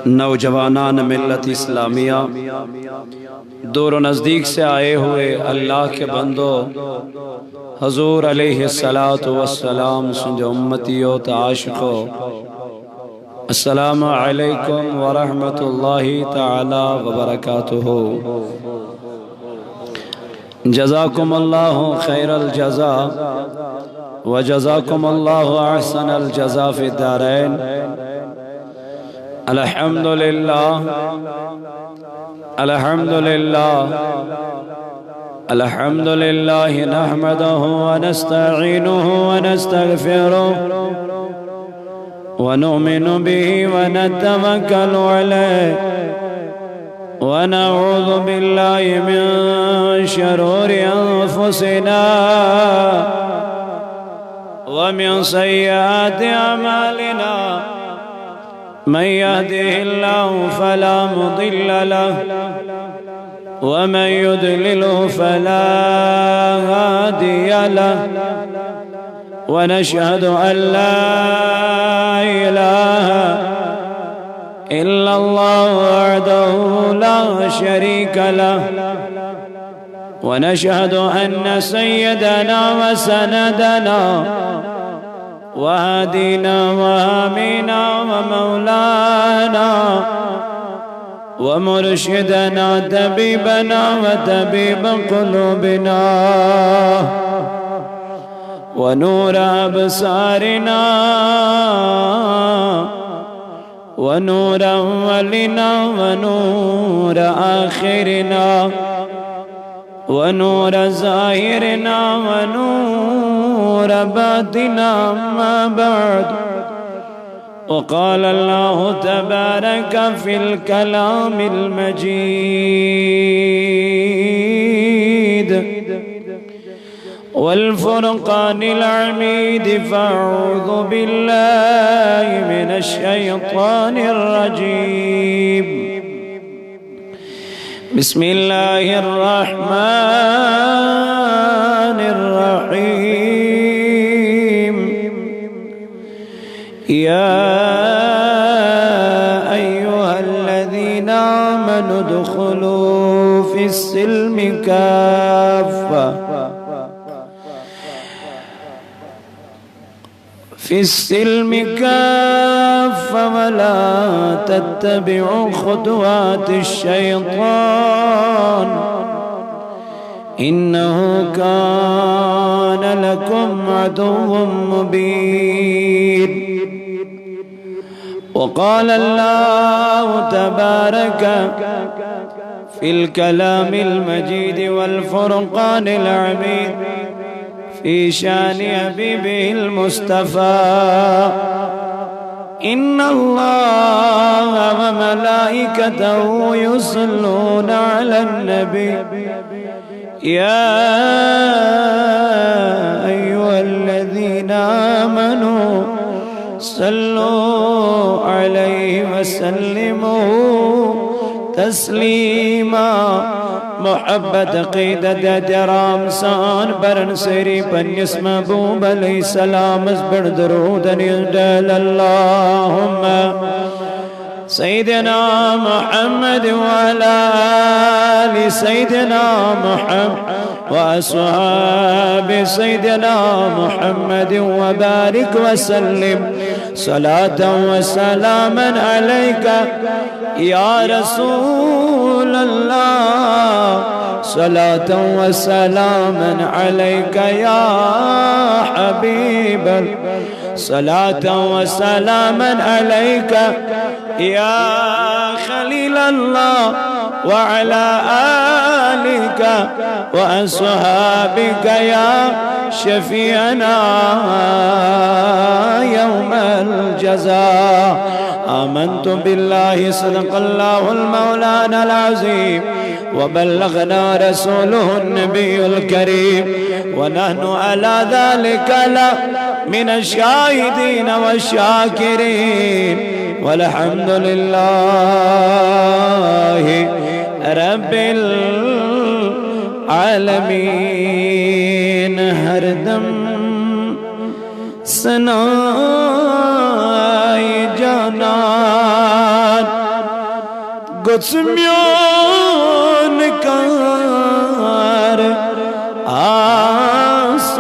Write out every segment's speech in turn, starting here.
نوجوانان ملت اسلامیہ، دور و نزدیک سے آئے ہوئے اللہ کے بندو، حضور علیہ السلام سنجھ امتیو تعاشقو، السلام علیکم ورحمت اللہ تعالی وبرکاتہ۔ جزاکم اللہ خیر الجزا وجزاکم اللہ احسن الجزا فی الدارین۔ الحمدللہ الحمدللہ الحمدللہ نحمدہ ونستعینہ ونستغفرہ ونؤمن به ونتوکل علیہ ونعوذ باللہ من شرور انفسنا ومن سیئات اعمالنا، من يهده الله فلا مضل له ومن يضلله فلا هادي له، ونشهد أن لا إله إلا الله وحده لا شريك له، ونشهد أن سيدنا وسندنا وهدينا وهامينا ومولانا ومرشدنا طبيبنا وطبيب قلوبنا ونور أبصارنا ونور أولنا ونور آخرنا ونور ظاهرنا ونور باطنا، ما بعد وقال الله تبارك في الكلام المجيد والفرقان الحميد، فأعوذ بالله من الشيطان الرجيم، بسم الله الرحمن الرحيم۔ يا أيها الذين آمنوا ادخلوا في السلم كافة ولا تتبعوا خطوات الشيطان إنه كان لكم عدو مبين۔ وقال الله تبارك في الكلام المجيد والفرقان الحميد في شان حبيبه المصطفى، إن الله وملائكته يصلون على النبي، يا أيها الذين آمنوا صلوا عليه وسلموا تسلیما۔ محبت عقیدت احترام سان برن سری پنیس محبوب علیہ السلام اس بڑھ درود نیدل اللہم سیدنا محمد وعلا آل سیدنا محمد وأصحاب سيدنا محمد وبارك وسلم صلاة وسلاما عليك يا رسول الله، صلاة وسلاما عليك يا حبيب الله، صلاة وسلاما عليك يا خليل الله، وعلى آلك وأصحابك يا شفيعنا يوم الجزاء۔ آمنت بالله صدق الله المولانا العظيم وبلغنا رسوله النبي الكريم، ونحن على ذلك من الشاهدين والشاكرين، والحمد لله رب العالمين۔ ہر دم ثنائے جانا گوٚژھ میون کار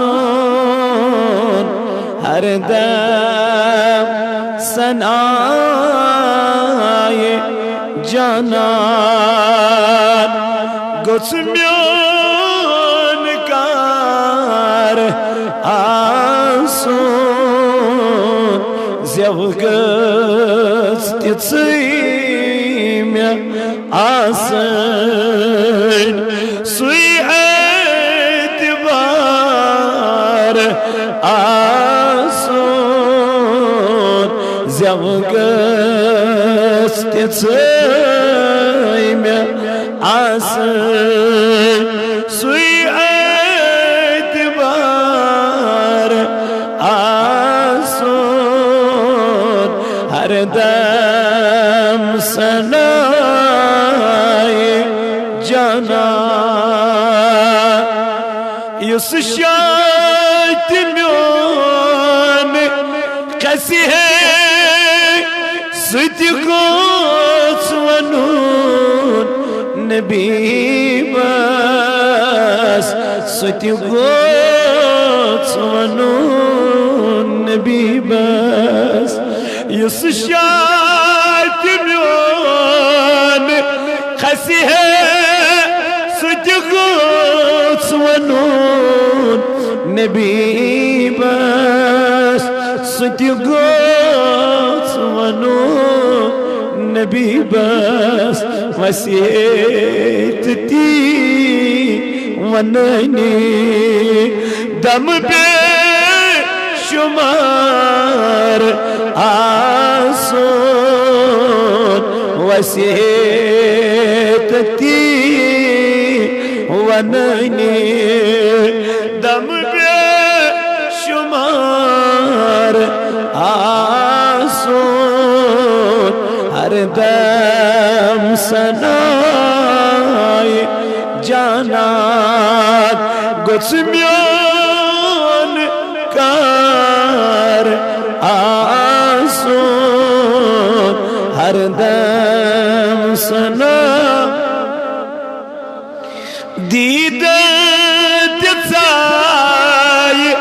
آسُن ہر دم ثنائے جانان گوٚژھ میون کار آسُن زٮ۪و گٔژھ تِژھٕے مےٚ آسٕنۍ سُے اعتبار آسُن زٮ۪و گٔژھ تِژھٕے مےٚ آسٕنۍ سُے اعتبار آسُن ہر دم ثنائے جانان یُس شاید میون کھسہِ ہے سُہ تہِ گوٚژھ وَنُن نبی بس سُہ تہِ گوٚژھ وَنُن نبی بس یُس شاید میون کھسہِ ہے سُہ تہِ گوٚژھ وَنُن نبی بس سُہ تہِ گوٚژھ وَنُن نبی بس وصیت تی وَنٲنی دم بے شمار آسُن وصیت تی وَنٲنی دم بے شمار آسُن ہر دم ثنائے جانان گوٚژھ میون کار آسُن ہر دم ثنائے دیدہ دِژایہِ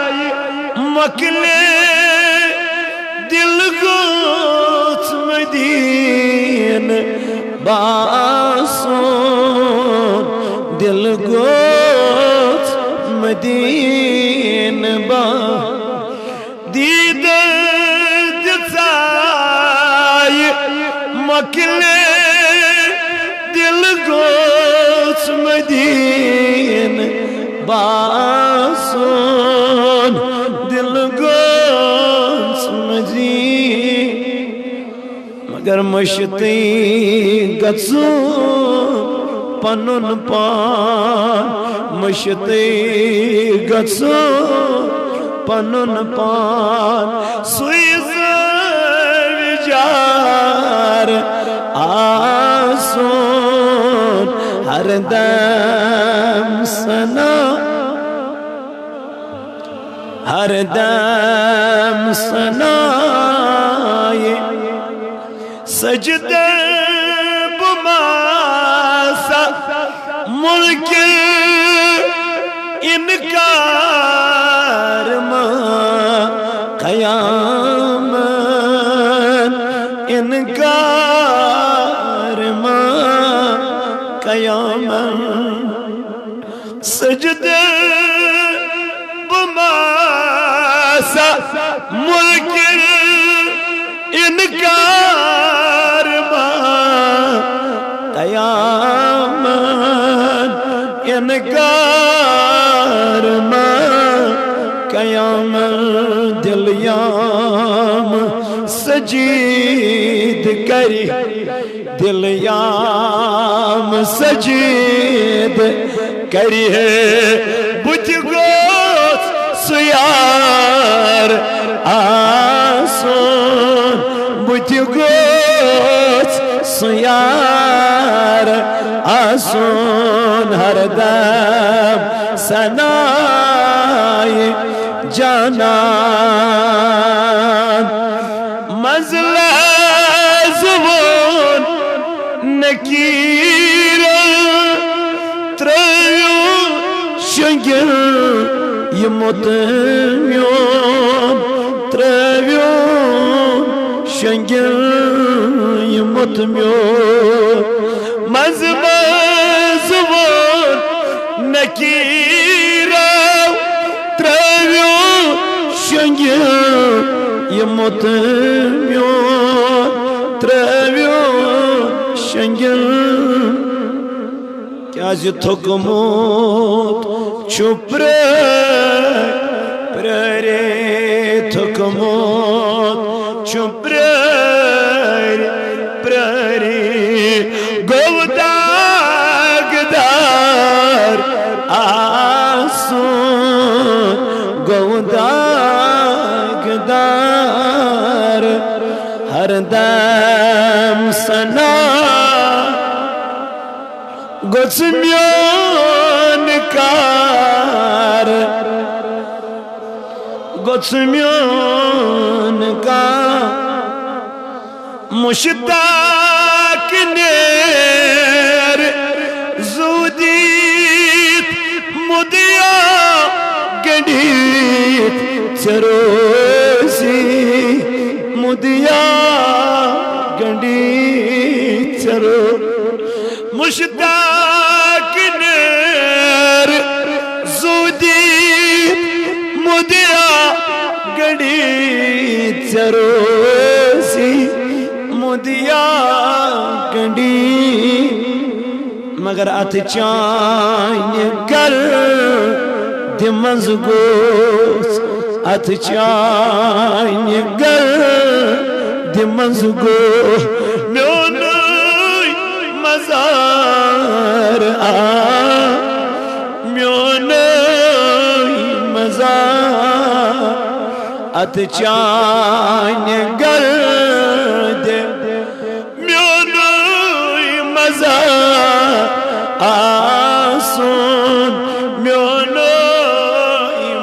مۄکلے دل گوٚژھ مدیٖنہٕ باسُن دل گوٚژھ مدیٖنہٕ دیدہ دِژایہِ مۄکلے دل گوٚژھ مدیٖنہٕ باسُن دل گوٚژھ مدیٖنہٕ مگر مٔشتٕے گژھُن پنُن پان مٔشتٕے گژھُن پنُن پان سُے زٲوِجار آسُن ہر دم ہر دم ثنائے سجدہ بہٕ ماسا مُلکہِ اِنکار ما قیامت اِنکار ما قیامت سجدہ بہٕ ماسا مُلکہِ اِنکار ما قیامت اِنکار ما قیامت دل یام سجید کری دل یام سجید کری ہے بُتھِ گوٚژھ سُہ یار آسُن بُتھِ گوٚژھ سُہ یار آسُن ہر دم ثنائے جانان منزلہ زبون نے نکیر ترایو شنگل یموت میون ترایو شنگل یموت میون مزمزوان نکیر ترایو شنگل یموت میون ترایو شنگل کیازِ تھوکمُت چھُ پرٛٲرِتھ تھوکمُت چھُ پرٛٲرِتھ گوٚو داغدار آسُن گوٚو داغدار ہردم سنا گوٚژھ میون کار گوٚژھ میون کار مشتاق نیر زودیت مدیا گنڈیت چروسی مدیا گنڈیت چرو مشتاق نیر زودیت مدیا گنڈیت چروسی مدیا گنڈیت مگر ات چانہ گر دمنز گوس ات چانہ گر دمنز گوس میون مزار میون مزار ات چانہ گر میون مزار آسون میون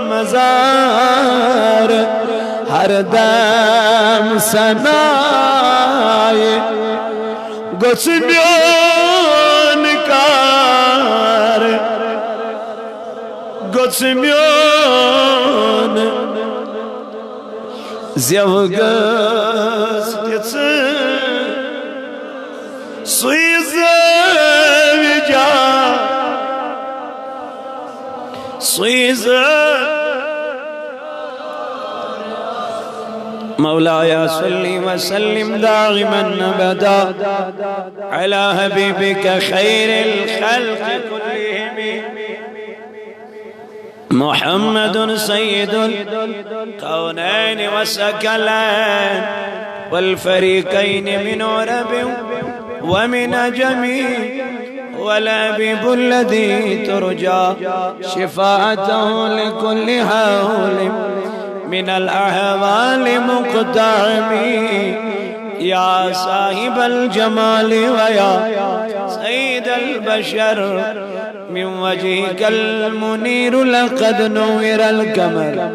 مزار ہردم سنائے گوٚژھ میون کار گوٚژھ میون زیو گٔژھ تِژھ سُے زٲوِجا سُے مولاي صل وسلم دائما ابدا على حبيبك خير الخلق كلهم محمد سيد الكونين والثقلين والفريقين من عرب ومن جميع والحبيب الذي ترجى شفاعته لكل هول من الأحوال مقتحمي يا صاحب الجمال ويا سيد البشر من وجهك المنير لقد نور القمر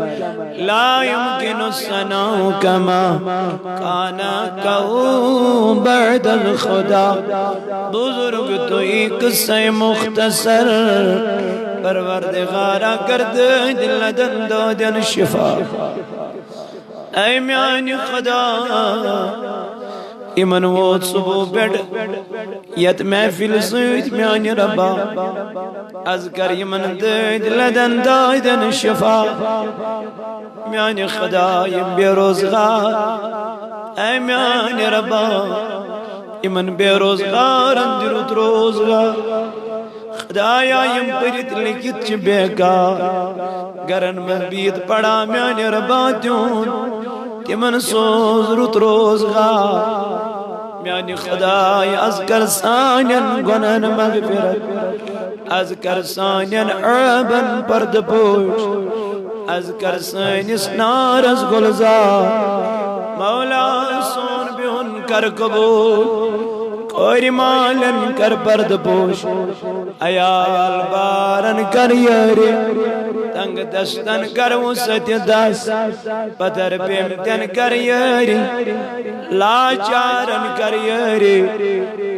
لا يمكن الثناء كما كان كون بعد الخدا بزرگ تو ایک قصہ مختصر پروردگارا کرد دل دن دو دن شفا اے میانی خدا ایمن ووت صبح بیٹھ یت محفل سویت میانی ربا اذکر ایمن دل دن دو دن شفا میانی خدا یم بے روزگار اے میانی ربا ایمن بے روزگار اندرت روزگار خدایا یم پرت لکت چھ بیکار گرن میں بیت پڑا میانی رباتیون تمن سوز رت روزگار میانی خدایا اذکر سانین گنن مغفرت اذکر سانین عربن پرد پوش اذکر سانیس نارس گلزار مولا سون بیون کر قبول کوئی مالن کر پرد پوش عیال بارن کر یاری تنگ دستن کر وسط دست پتر پیمتن کر یاری لاچارن کر یاری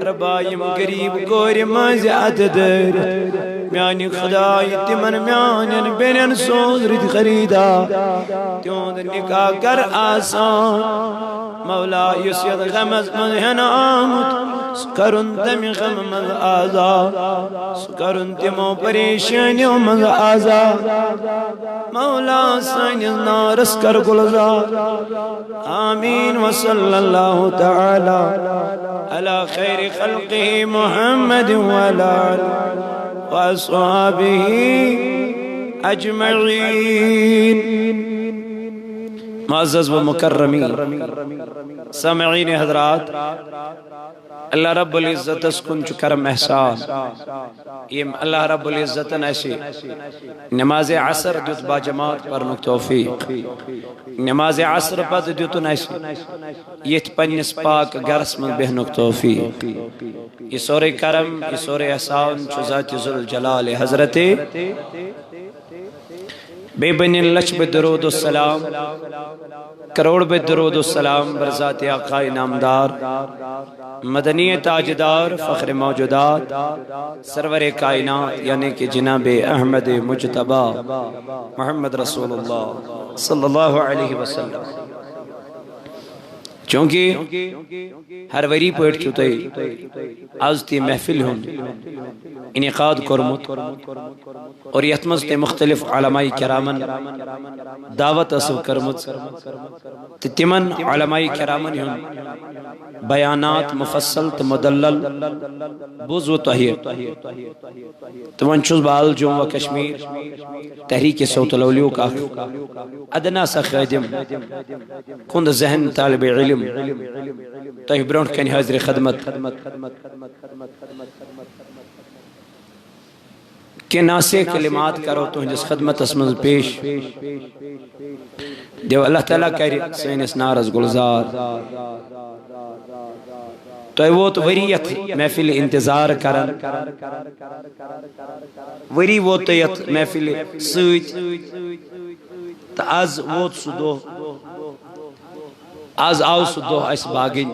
ربایم غریب کور مزعت در میانی خدای تمن میانن بینن سوزرت خریدا تیوند نکاح کر آسان مولا یسید غمز مذہن آمد سکرن تم غم مز آزاد سکرن تمو پریشانیوں مز آزاد مولا سانیز نارس کر گلزار آمین وصلی اللہ تعالی علی خیر خلقه محمد وعلی وأصحابه أجمعين معزز و مکرمین سامعین حضرات اللہ رب العزت اسکن چو کرم احسان یہ اللہ رب العزت ایسی نماز عصر دیت با جماعت پرنک توفیق نماز عصر پت دیتن ایسی یہ پنیس پاک گرس من بہنک توفیق یہ سور کرم یہ سور احسان چو ذات ذوالجلال حضرت بے بنی لچ بے درود السلام کروڑ بے درود السلام برذات آقا نامدار مدنی تاجدار فخر موجودات سرور کائنات یعنی کہ جناب احمد مجتبی محمد رسول اللہ صلی اللہ علیہ وسلم چونکہ ہر وری پوٹ چھوٹے آز تی محفل ہوں انعقاد کرمت اور یتمز تے مختلف علماء کرامن دعوت اصل کرمت تمن علماء کرامن ہوں بیانات مفصل مدلل بوز و تحیر تمن چھوز بال جمع و کشمیر تحریک صوت الاولیو کا ادنا سا خادم کند ذہن طالب علم تو برونٹ کنی حاضر خدمت کہ ناسے کلمات کرو تو جس خدمت اسمز پیش دیو اللہ تعالیٰ کہہ سینس نارز گلزار تو وہ تو وریت محفل انتظار کرن وری وہ تو یت محفل سوچ تا آز وہ سدو آز آو سدو اس باگین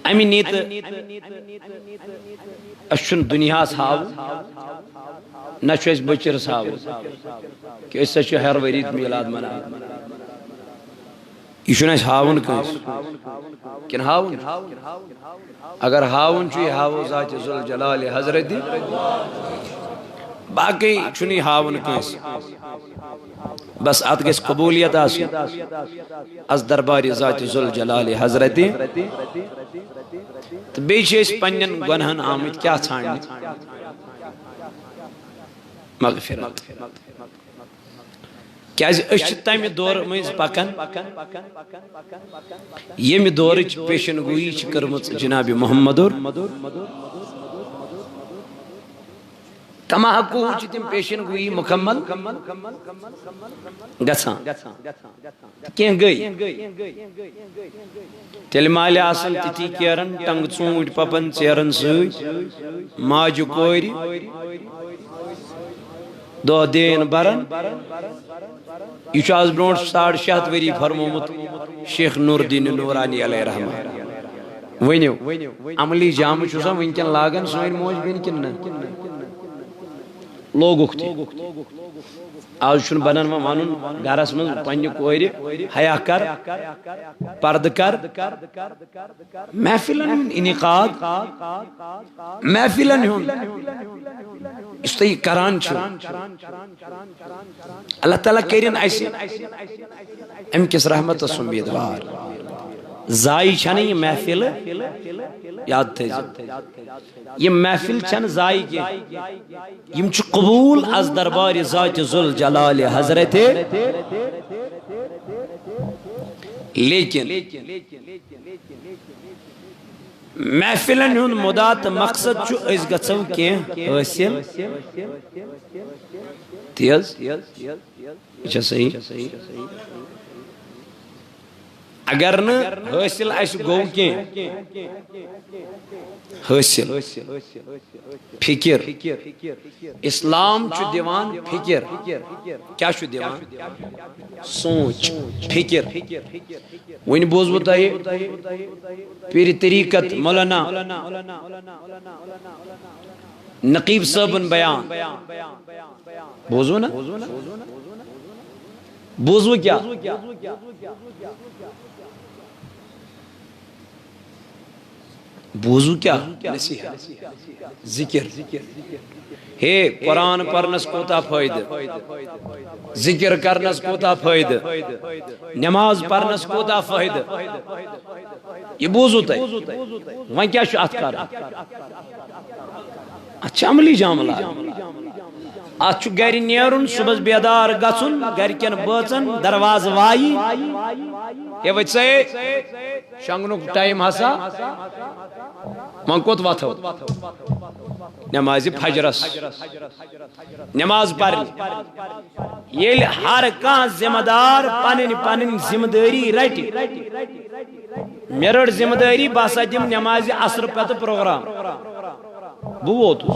امی نیت اشن دنیا صاحب نشو اس بچر صاحب کہ اس سے ہر ورید میلاد منا یہ شنہ اس ہاون کنس کن ہاون اگر ہاون چوئی ہاو ذات ذوالجلال حضرت باقی چنی ہاون کنس بس آت کس قبولیت آسی از درباری ذات ذوالجلال حضرت تو بیچے اس پنین گنہن آمد کیا چھانڈ مغفرت کیا اس تامی دور مز پکن یہ میں دور پیشن گوئی کرمت جناب محمد کما حقو تم پیشن گوئی مکمل گسان کین گئی تیل مالی آسن تیتی کیرن ٹنگ چونٹ پپن چیرن سوئی ماجو کوری دو دین برن یہ چاہز برونٹ 6.5 وری فرمومت شیخ نور الدین نورانی علیہ رحمہ ونیو عملی جام چوسا ونکن لاغن سوین موج بین کنن لوگ اکتی آج شن بنن وانن گھرس من پنی کوری حیا کر پرد کر محفلن انعقاد محفلن ہون اس تی کران چھو اللہ تعالیٰ کرین ایسی ام کس رحمت سنبیدوار زائی چھنے یہ محفل یاد تھے یہ محفل چھن زائی کے یم چھ قبول از دربار ذات ذوالجلال حضرت لیکن محفلن ہن مدات مقصد چھو اس گچھو کے حاصل تیز یہ صحیح اگر نا حاصل اس گو کی حاصل فکر اسلام چھ دیوان فکر کیا چھ دیوان سوچ فکر ون بوزو تہ پیر طریقت مولانا نقیب صاحبن بیان بوزو نا بوزو کیا بوزو کیا نصیحت ذکر ہے قرآن پرنس کوتا فائدہ ذکر کرنس کوتا فائدہ نماز پرنس کوتا فائدہ یہ بوزو تے وہاں کیا شو ات کر اچھا عملی جاملہ اچھو گھر نیرن صبح بیدار گھن گھرکن بچن دروازہ وائی یہ وچے شنگنک ٹائم ہسا من کوت واتھو نماز فجرس نماز پڑھنی یل ہر کان ذمہ دار پنن پنن ذمہ داری رٹ مے رٹ ذمہ داری باسا دم نماز عصر پتہ پروگرام بہ ووتس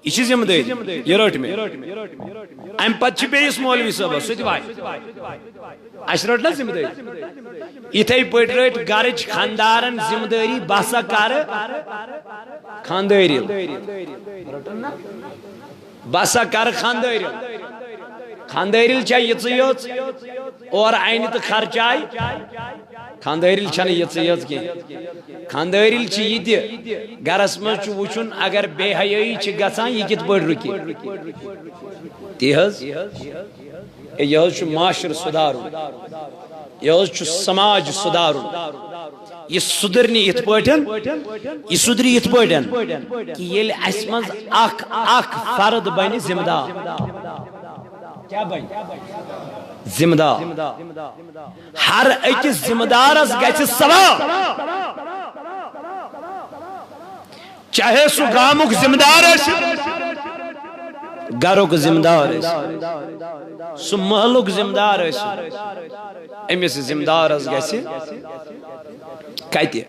یہ ذمہ داری یہ رٹ میں ام پتہ بیس مولوی صاحب سہ تہ واتہ اس رٹ نا ذمہ داری اتھے پٹ رٹ گرچ خاندارن ذمہ داری باسا کر خانداری باسا کر خانداری خانداری چھ یژ یژ اور عین تو خرچائی خانداری چھن یژ یژ کی خانداری چھ یہ گرس مز وچھن اگر بے حیائی چھ گژھان یہ کت پٲٹھۍ رُکہِ تی حظ یہ حظ معاشر سدھارن یہ حظ سماج سدھارن یہ سدرنی ات پٲٹھۍ یہ سدری ات پٲٹھۍ کہ ییٚلہِ اَسہِ منٛز اکھ فرد بنہِ ذمہ دار کیا بن ذمہ دار ہر أکِس ذمہ دارس گژھِ سوال چاہے سُہ گامُک ذمہ دار ٲسِن گرُک ذمہ دار ٲسِن سُہ محلُک ذمہ دار ٲسِن أمِس ذمہ دارس گژھِ کتہِ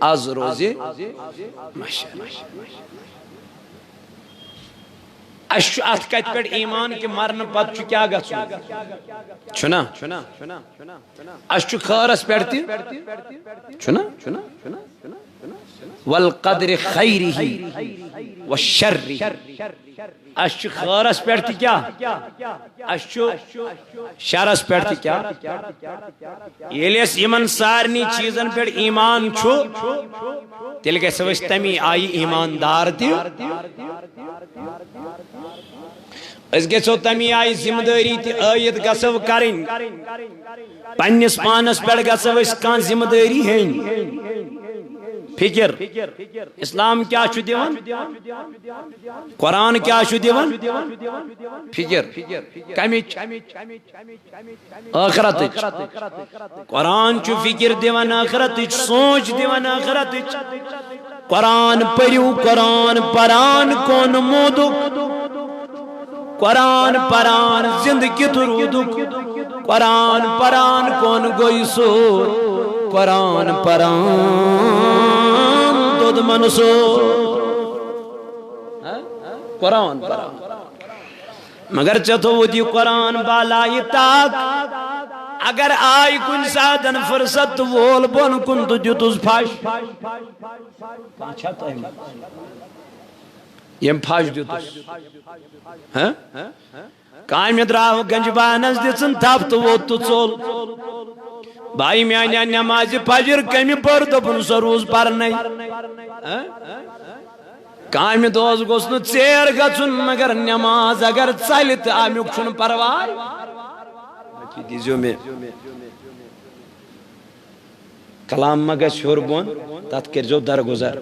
آز روزِ مشر اس ات کت پہ ایمان کہ مرن پتہ کیا گھنا اس خیرس پہ والقدر خیرہ وشرہ اس خیرس پہ کیا اس شرس پہ کیا ییٚلہِ أسۍ یمن سارنی چیزن پہ ایمان چھُ تیٚلہِ گژھو أسۍ تمی آیہِ ایماندار تہِ اس گژھو تمی آئی ذمہ داری تہ عائد گژھو کرن پننس پانس پہ گژھو اس کان ذمہ داری ہین فکر اسلام کیا چھُ دِوان قرآن کیا چھُ دِوان فکر کمچ آخرتچ قرآن چھُ فکر دِوان آخرتچ سوچ دِوان آخرتچ قرآن پریو قرآن پران کون مودک قرآن پران زندگی درودک قرآن پران کون گوئی سور قرآن پران دود منسور قرآن پران مگر چتو دی قرآن بالائی تاک اگر آئی کن سادن فرصت وول بون کن تو جتوز پھاش یم پھاش دیتوز کامی دراو گنج بانس دیسن تھاپ تو وہ تو چول بھائی میانیا نماز فجر کمی پر دپن سروز پر نہیں کامی دوز گوسنو چیر گچن مگر نماز اگر چلت آمیوک چھن پروائی دیزیو میں کلام مگا شور بون تات کرجو درگزر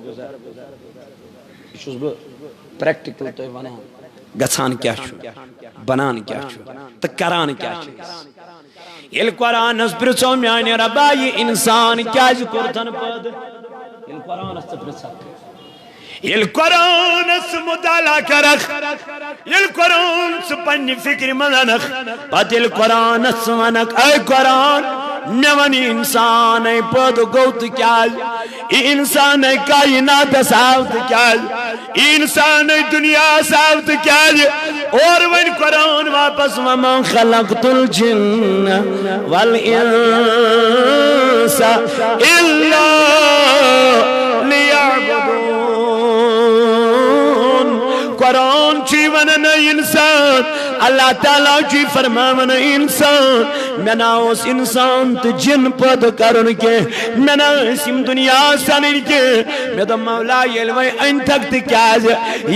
پریکٹیکل تو ونان گژھان کیا چھو بنان کیا چھو تو کران کیا چھو یل قرآن اس پرچو میانی ربا یہ انسان کیا جو کرتن پد یل قرآن اس پرچو یل قرآن اس مطالعہ کرخ یل قرآن اس پنی فکر مننخ پت یل قرآن اس ونک اے قرآن میون انسان اے پد گوت کیاز انسان اے کائنات ساوت کیاز انسان اے دنیا ساوت کیاز اور ون قرآن واپس وما خلقت الجن والانس الا لیعبدون قرآن چی ونن انسان اللہ تعالیٰ چی فرماون انسان میں نا اس انسان تو جن پد کرن کے میں نا اسم دنیا سنن کے میں تو مولا یلوئی ان تک تکیاز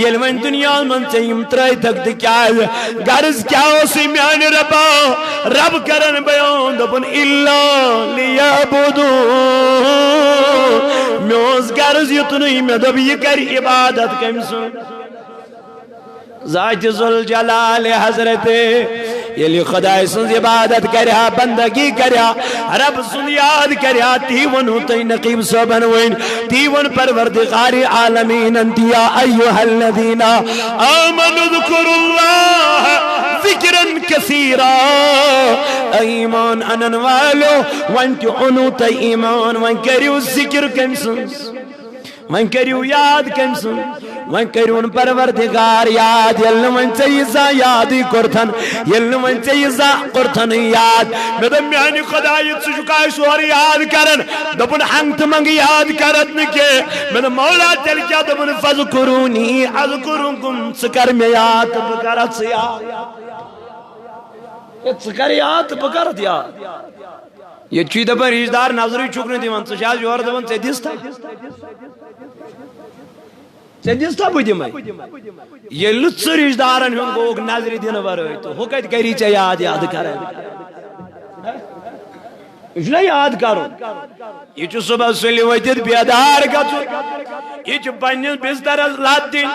یلوئی دنیا من چیم ترائی تک تکیاز غرض کیا اسی میان ربا رب کرن بیان دپن اللہ لیعبدون میں اس غرض یتنی میں دب یہ کر عبادت کم سن ذات ذوالجلال حضرت یلی خدای سن عبادت کریا بندگی کریا رب سن یاد کریا تیون ہوتی نقیب صوبن وین تیون پروردگار عالمین انتیا ایوہ الذین آمنوا ذکر اللہ ذکرن کثیرا ایمان انن والو وانتی انوتی ایمان وان کریو ذکر کم سن وان کریو یاد کم سن وان کریون پروردگار یاد یلن وان چیزا یادی کرتن یلن وان چیزا کرتن یاد میں دم میانی خدایت سجکای سوار یاد کرن دبن حنگت منگ یاد کرت نکے میں دم مولا چل کیا دبن فذکرونی اذکرنکم سکر میں یاد بکرت سیاد سکر یاد بکرت یاد یہ چی دبن ریشدار نظری چکنے دیوان سشاز یور دبن سیدیس تھا سیدیس تھا بودی میں یہ لچ رشدارن ہوں گوگ نظری دین ورہی تو حکت کری چا یاد یاد کرے اس لئے یاد کرو یہ چو صبح سلی ویدید بیدار گتو یہ چو پنیس بستر از لات دین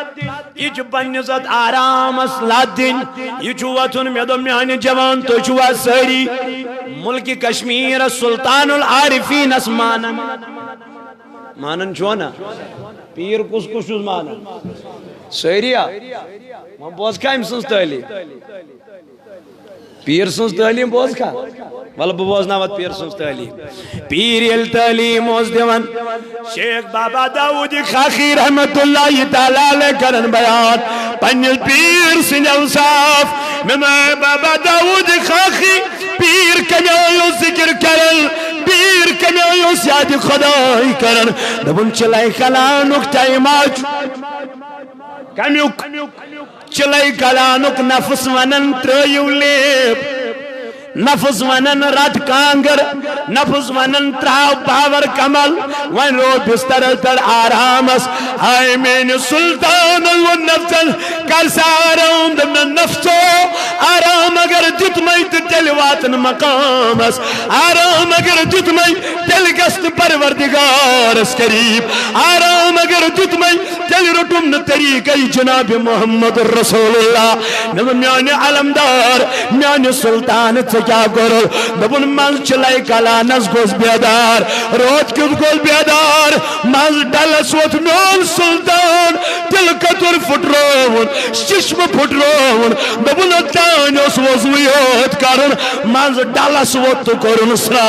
یہ چو پنیس ات آرام از لات دین یہ چو وطن میدو میانی جوان تو چو سری ملک کشمیر سلطان العارفین اس مانن مانن چونا پیر کس کس چوز مانن سیریا وہاں بوز کھائم سنس تعلیم پیر سنس تعلیم بوز کھا والا بوز ناوت پیر سنس تعلیم پیر یل تعلیم اوز دیون شیخ بابا داود خاخی رحمت اللہ تعالیٰ لے کرن بیان پنیل پیر سن اوصاف میں بابا داود خاخی پیر کنیو ذکر کرن پیر کنیو سیاد خدای کرن دبن چلائی خلانک تائماج کمیوک چلائی خلانک نفس ونن تریو لیب نفس ونن رات کانگر نفس ونن تراو باور کمل ون رو بستر تر آرامس آئی مین سلطان و نفسن کر سارم دمن نفسو آرام اگر جتمائی تلواتن مقامس آرام اگر جتمائی تلگست پروردگار اس قریب آرام اگر جتمائی تل رٹم طریقی جناب محمد رسول اللہ نم میانی علمدار میانی سلطان کیا کرو دبن مال چلائی کلانس گوز بیدار روت کیوں گوز بیدار مال ڈالس وط میون سلطان دل کتر فٹ رون ششم فٹ رون دبن اتانیوس وزویت کرن مال ڈالس وط کرن سرا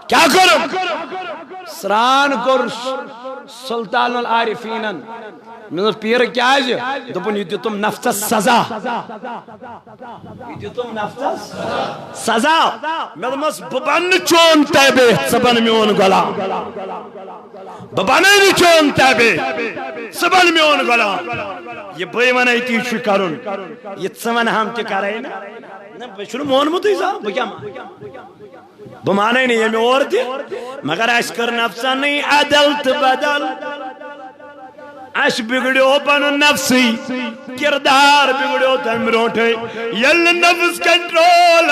کیا کرو سران کر سلطان العارفینن میں پیر کیا ہے دپن یہ دیتم نفس سزا یہ دیتم نفس سزا میں دمس ببن چون تیبے سبن میون گلا ببن چون تیبے سبن میون گلا یہ بھئی منائی تیشی کرن یہ سمن ہم کے کرائے نا بشنو مون متیزا بکیا بمانے نہیں یہ میں اور دی مگر اشکر نفسا نہیں عدلت بدل اش بگڑیو پن نفسی کردار بگڑیو تن مروٹے یل نفس کنٹرول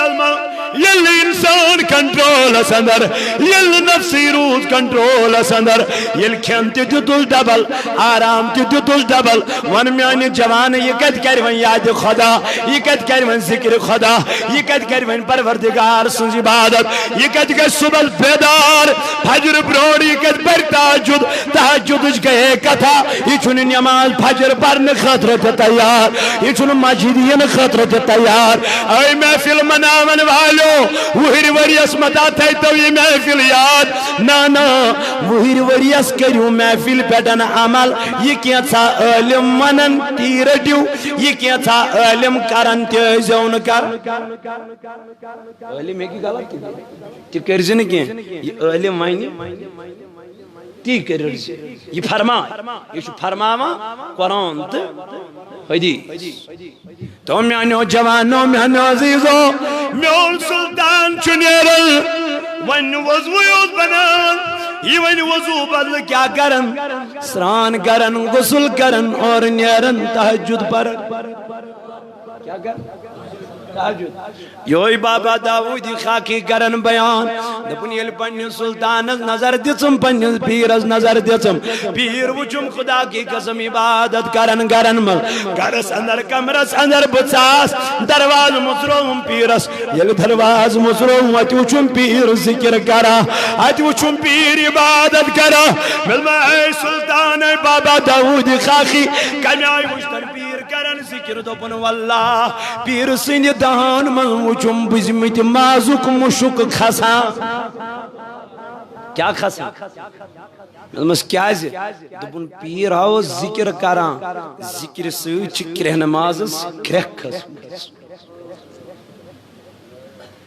یل انسان کنٹرول اندر یل نفسی روز کنٹرول اندر یل کھین تہ دتس ڈبل آرام تہ دتس ڈبل ون میانہ جوان یہ کت کر ون یاد خدا یہ کت کر ون ذکر خدا یہ کت کر ون پروردگار سن عبادت یہ کت کر صبح بیدار فجر بروڑ یہ کت پر تہجد گئے کتھا یہ چھن نماز فجر پرن خطر تیار یہ چھن مسجدین خطر تیار اے محفل مناون والو وہر وریس متا تھیتو یہ محفل یاد نا وہر وریس کریو محفل پیٹن عمل یہ کیسا علم منن تیر دیو یہ کیسا علم کرن تیزون کر علم ہے کی غلط تی کرزن کی یہ علم وائنی تی کرز یہ فرما یہ فرماوا قرآن تو حدیث تو میانو جوانو میانو عزیزو میون سلطان چنیرل ون وضو یوز بنان یہ ون وضو بدل کیا کرن سران کرن غسل کرن اور نیرن تہجد پر کیا کرن یوی بابا داودی خاکی کرن بیان دپن یل پنی سلطان نظر دچم پنی پیرز نظر دچم پیر وچم خدا کی قسم عبادت کرن مل گرس اندر کمرس اندر بچاس درواز مصروم پیرس یل درواز مصروم ات وچم پیر ذکر کرا ات وچم پیر عبادت کرا ملما اے سلطان اے بابا داودی خاکی کمی آئی وشتر پیر کرن ذکر دپن واللہ پیر سنی دان من وچم بزمت مازک مشک خسا کیا خسا ملمس کیا زی دبن پیر آو ذکر کران ذکر سوچ کرہ نمازس کرہ خس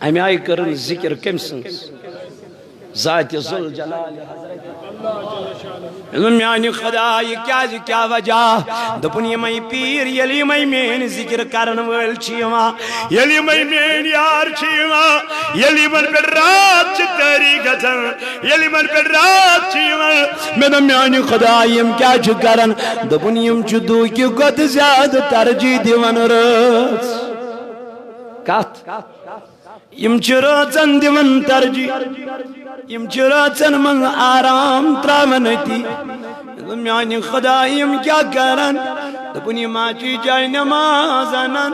امی آئی کرن ذکر کم سنس ذات ذل جلال میانی خدا یہ کیا وجہ دپن یہ میں پیر یلی میں مین ذکر کرن ول چیما یلی میں مین یار چیما یلی من پر رات چتری گزن یلی من پر رات چیما میں میانی خدا یم کیا کرن دپن یم چدو کی گد زیادہ ترجیح دیون رات کات یم چرچن دیون ترجیح یم چرچن من آرام تراونتی میانی خدا یم کیا کرن دپن یم آچی جائے نماز انن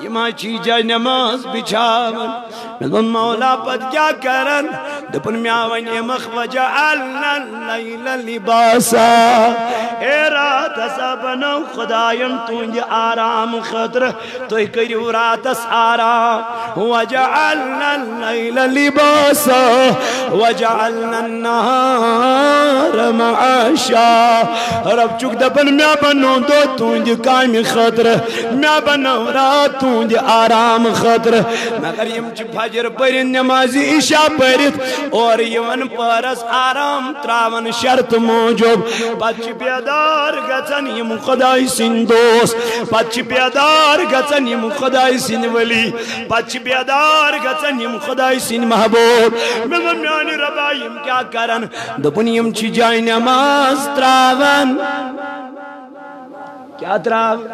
یم آچی جائے نماز بچاون ملون مولا پت کیا کرن دپن میاون یمخ وجعلنا اللیل لباسا اے رات اسا بنو خدایم تونج آرام خطر توی کریو رات اس آرام وجعلنا اللیل لباسا وجعلنا النهار معاشا رب چک دپن میا بنو دو تونج کامی خطر میا بنو رات تونج آرام خطر مگر یم چی فجر پرین نمازی عشاء پرت اور یون پرس آرام تراون شرط موجب پچ بیدار گچن یم خدای سن دوست پچ بیدار گچن یم خدای سن ولی پچ بیدار گچن یم خدای سن محبوب ملن میانی ربا یم کیا کرن دپن یم چی جائے نماز تراون کیا تراون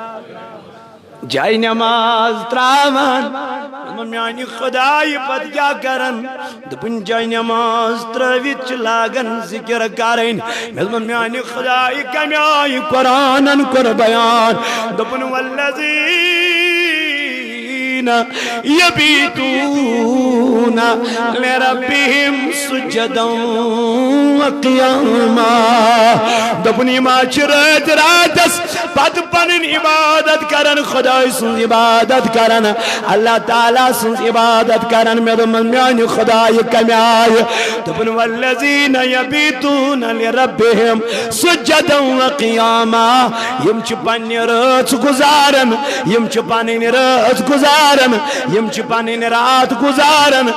جائے نماز تراون میانی خدای پت کیا کرن دپن جائے نماز ترویت لاغن ذکر کرن میانی خدای کمی آئی قرآنن کر بیان دپن والذین یبیتون لربهم سجدا وقیاما دپن ما چرت راتس پت پنن عبادت کرن خدای سن عبادت کرن اللہ تعالیٰ سن عبادت کرن میانی خدای کمی آئی دپن والذین یبیتون لربهم سجدا وقیاما یم چھ پنی رات گزارن یم چھ پنی رات گزارن یم چھ پنی رات گزارن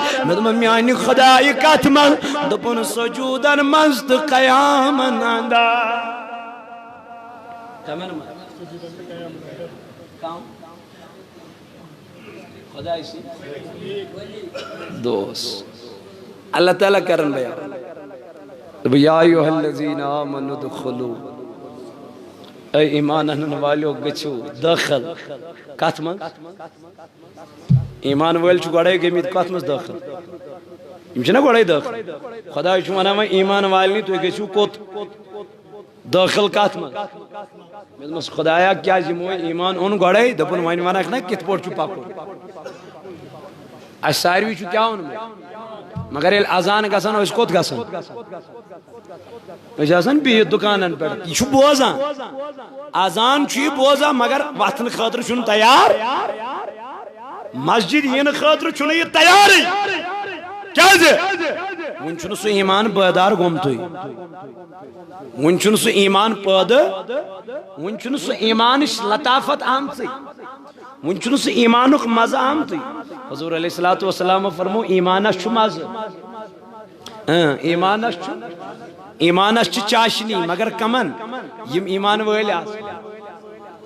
میانی خدای کتمل دپن سجودن مست قیامن اندہ خدا اسی دوست اللہ تعالیٰ کرن بیان یا ایوہ الذین آمنوا دخلو اے ایمان انن والیو گچو داخل کاتمان ایمان ویل چھ گوڑے گمت کت مز داخل یم چھنا گوڑے داخل خدا چھ ونان وۄنۍ ایمان والنی تُہۍ گٔژھِو کوٚت داخل کت مز مےٚ دوٚپمس خدایا کیٛازِ یمو ایمان اوٚن گوڑے دوٚپُن وۄنۍ ونکھ نا کِتھ پٲٹھۍ چھُ پکُن اَسہِ ساروی چھُ کیٛاہ اوٚنمُت مگر ییٚلہِ اذان گژھان أسۍ کوٚت گژھان أسۍ آسان بِہِتھ دُکانن پٮ۪ٹھ یہِ چھُ بوزان اذان چھُ یہِ بوزان مگر وتھنہٕ خٲطرٕ چھُنہٕ تیار مسجد یِنہٕ خٲطرٕ چھُنہٕ یہِ تیارٕے کیٛازِ وُنہِ چھُنہٕ سُہ ایمان پٲدار گوٚمتُے وُنہِ چھُنہٕ سُہ ایمان پٲدٕ وُنہِ چھُنہٕ سُہ ایمانٕچ لطافت آمژٕے وُنہِ چھُنہٕ سُہ ایمانُک مزٕ آمتُے حضور علیہ الصلوۃ والسلام فرمو ایمانس چھُ مزٕ ایمانس چھِ چاشنی مگر کمن یم ایمان وٲلۍ آسن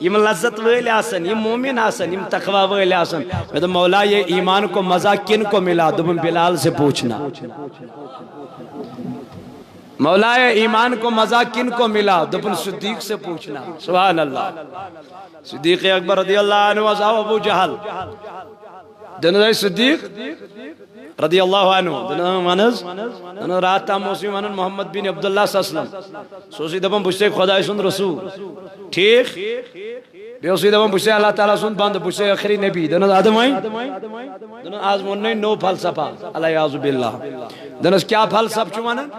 یم لذت وٲلۍ آسن یم مومن آسن یم تقوی وٲلۍ آسن میں دوٚپ مولا یہ ایمان کو مزہ کن کو ملا دوٚپُن بلال سے پوچھنا مولا یہ ایمان کو مزہ کن کو ملا دوٚپُن صدیق سے پوچھنا سبحان اللہ صدیق اکبر رضی اللہ عنہ آو ابو جہل دن صدیق رضی اللہ عنہ دن رات تام اوس ونان محمد بن عبداللہ صلی اللہ علیہ وسلم سوسی دپان بہ چھُسے خداے سُنٛد رسول ٹھیک بیٚیہِ اوسُے دپان بہ چھُسے اللہ تعالیٰ سُنٛد بندٕ بہ چھُسے ٲخری نبی دنس ادٕ وۄنۍ دنس آز ووٚننَے نوٚو فلسفہ الیاذ باللہ دنس کیٛاہ فلسفہ چھُ ونان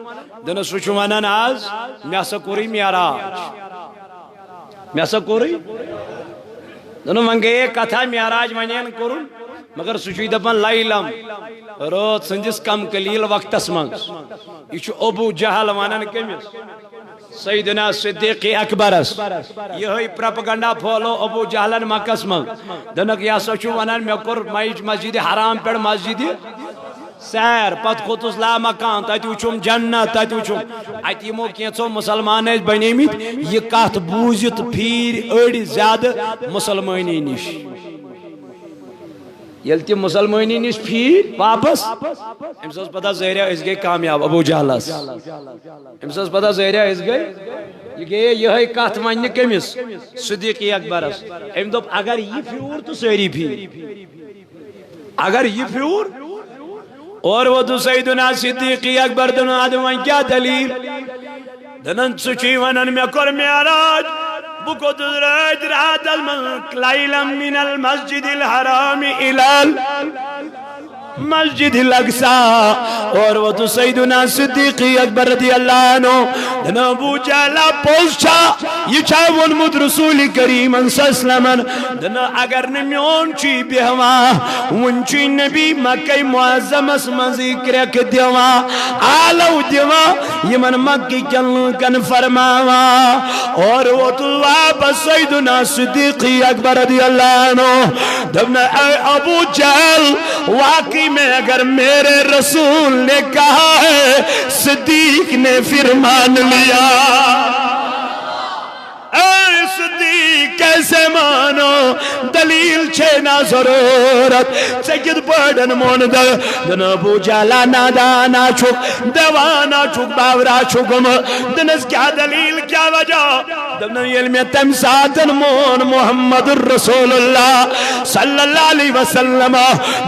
دنس سُہ چھُ ونان آز مےٚ ہسا کوٚرُے معراج مےٚ ہسا کوٚرُے دنو وۄنۍ گٔیے کتھا معراج وۄنۍ کوٚرُن مگر سُہ چھُے دپان لیلم رٲژ سٕنٛدِس کم قلیٖل وقتس منٛز یہِ چھُ ابو جہل ونان کٔمِس سیدنا صدیق اکبرس یہے پرپگنڈا پھولو ابو جہلن مکس منٛز دنک یہ ہسا چھُ ونان مےٚ کوٚر مسجد حرام پٮ۪ٹھ مسجد سیر پتہٕ کھوٚتُس لامکان تتہِ وٕچھُم جنت تتہِ وٕچھُم اتہِ یِمو کینٛژھو مسلمان ٲسۍ بنیمٕتۍ یہِ کتھ بوٗزِتھ پھیٖرۍ أڑۍ زیادٕ مسلمٲنی نِش ییٚلہِ تِم مسلمٲنی نِش پھیٖرۍ واپس أمِس ٲس پتہ ظٲہریا أسۍ گٔے کامیاب ابو جہلس أمِس ٲس پتہ ظٲہریا أسۍ گٔے یہ گٔیے یِہے کتھ وننہِ کٔمِس صدیق اکبرس أمۍ دوٚپ اگر یہِ پھیوٗر تہٕ سٲری پھیٖرۍ اگر یہِ پھیوٗر اور ووٚتُن سیدنا صدیق اکبر دنن ادٕ وۄنۍ کیٛاہ دلیٖل دنن ژٕ چھُے ونان مےٚ کوٚر معراج بہٕ کھوٚتُس رٲتۍ راتس منٛز لیلم من المسجد الحرام الى مسجد الاقصى اور ووٚتُن سیدنا صدیق اکبر رضی اللہ عنہ دن ابو جہلا پوٚز چھا یہِ چھا ووٚنمُت رسول کریم صلی اللہ علیہ وسلم دن اگر نہٕ میون چھُے بیہوان وُنہِ چھُے نبی مکہ معظمس منٛزٕے کرٛٮ۪کہٕ دِوان آلو دِوان یمن مکہ کٮ۪ن لوٗکن فرماوان اور ووٚتُن واپس سیدنا صدیق اکبر رضی اللہ عنہ دوٚپن اے ابو جہل واقعی میں اگر میرے رسول نے کہا ہے صدیق نے پھر مان لیا اے صدیق کیسے مانو دلیل چھے نا ضرورت چکت پڑھن مون دن ابو جہلا نادانا چھک دیوانا چھک باورا چھکم دنس کیا دلیل کیا وجہ دن علم تم ساتن مون محمد الرسول اللہ صلی اللہ علیہ وسلم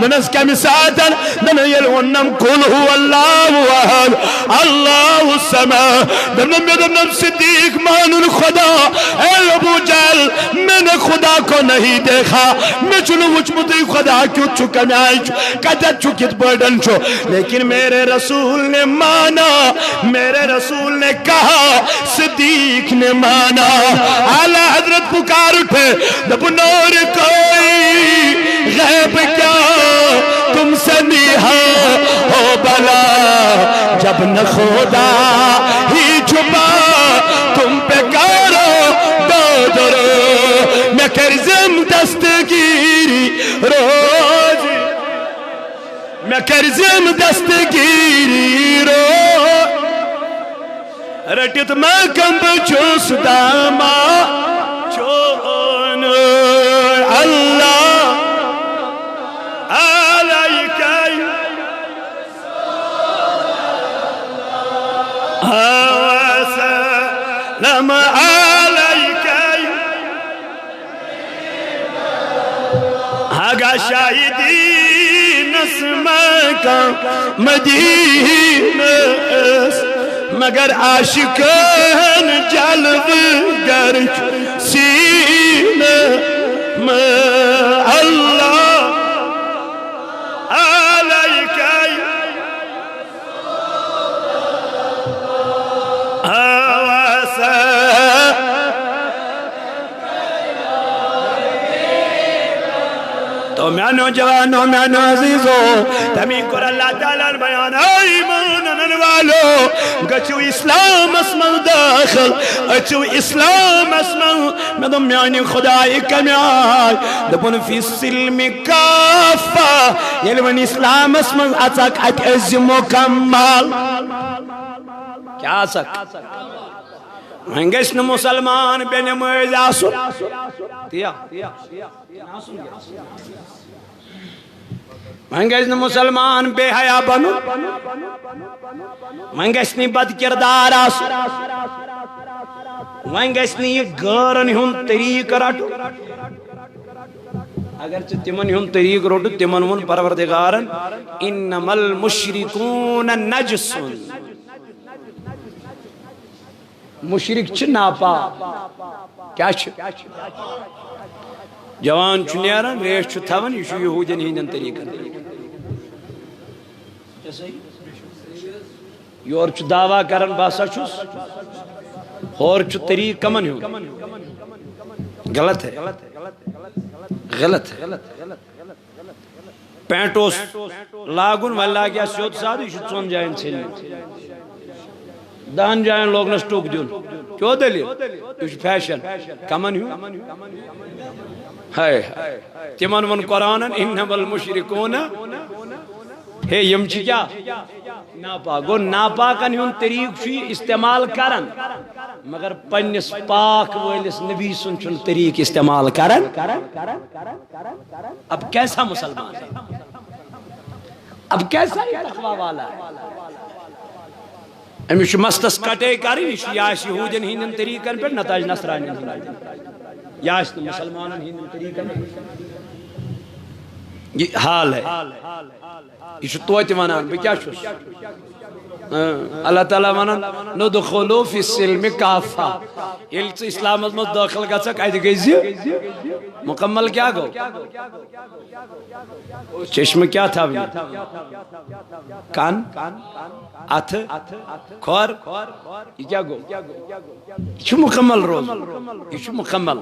دنس کم ساتن دن علم قل هو اللہ احد اللہ السماء دن صدیق مان خدا اے ابو جہل میں نے خدا کو نہیں دیکھا میں چلو وچمتی خدا کیوں چکا نائی کدت چکت بڑھن چھو لیکن میرے رسول نے مانا میرے رسول نے کہا صدیق نے مانا اعلیٰ حضرت پکار اٹھے دب نور کوئی غیب کیا تم سے نیہا ہو بلا جب نہ خدا ہی چھپا تم پہ کارو دودرو میں کرزم دستگیری روز میں کرزم دستگیری روز رٹت میں کمب چوس داما چون اللہ علیکائی وسلم علیکائی شاہدین اسمکا مدینہ مگر عاشقان جلب گرچ سینہ اللہ علیکہ تو میانو جوانو میانو عزیزو تمہیں کر اللہ تعالیٰ بیان ایمان والو گچو اسلام اسمو داخل اچو اسلام اسمو میں دو میانی خدای کمیائی دبن فی السلم کافا یعنی من اسلام اسمو اچاک ات از مکمل کیا سک ہنگشن مسلمان بے نماز آسر تیا ہنگشن مسلمان بے حیا بنو ہنگشن بد کردار آسر ہنگشن یہ گارن ہون طریق رٹو اگرچہ تمن ہون طریق رٹو تمن ہون پروردگارن انما المشرکون نجسون مشرک چھ ناپا کیا چھ جوان چھ نیران ریش چھ تھون یہ یہودین ہندن طریقہ یور چھ دعویٰ کرن باسا چھس اور چھ طریق کمن ہوں غلط ہے غلط ہے پینٹوس لاگن واللہ کیا سیوت سادھ یہ چون جائن چھلنے دان جائن لوگ نس ٹوک دیون کیوں دلیل یہ فیشن کمن ہوں ہائے تمن ون قرآنن انما المشرکون ہے یم چھ کیا ناپاک گو ناپاکن ہون طریق چھ استعمال کرن مگر پنس پاک والس نبی سن چھ طریق استعمال کرن اب کیسا مسلمان ہے اب کیسا تقوی والا ہے امیش مستس کٹے کری یاش یہودین ہندن طریقن پر نتاج نصرانین یاش مسلمانن ہندن طریقن یہ حال ہے یہ توتی ونان بہ کیا چھس اللہ تعالیٰ ونان ندخلو فی السلم کافہ یل ژٕ اسلامس مز داخل گژھکھ اتہ گژھِ مکمل کیا گو چشم کیا تھا کان اتھ کھور یہ کیا گو یہ مکمل روز یہ مکمل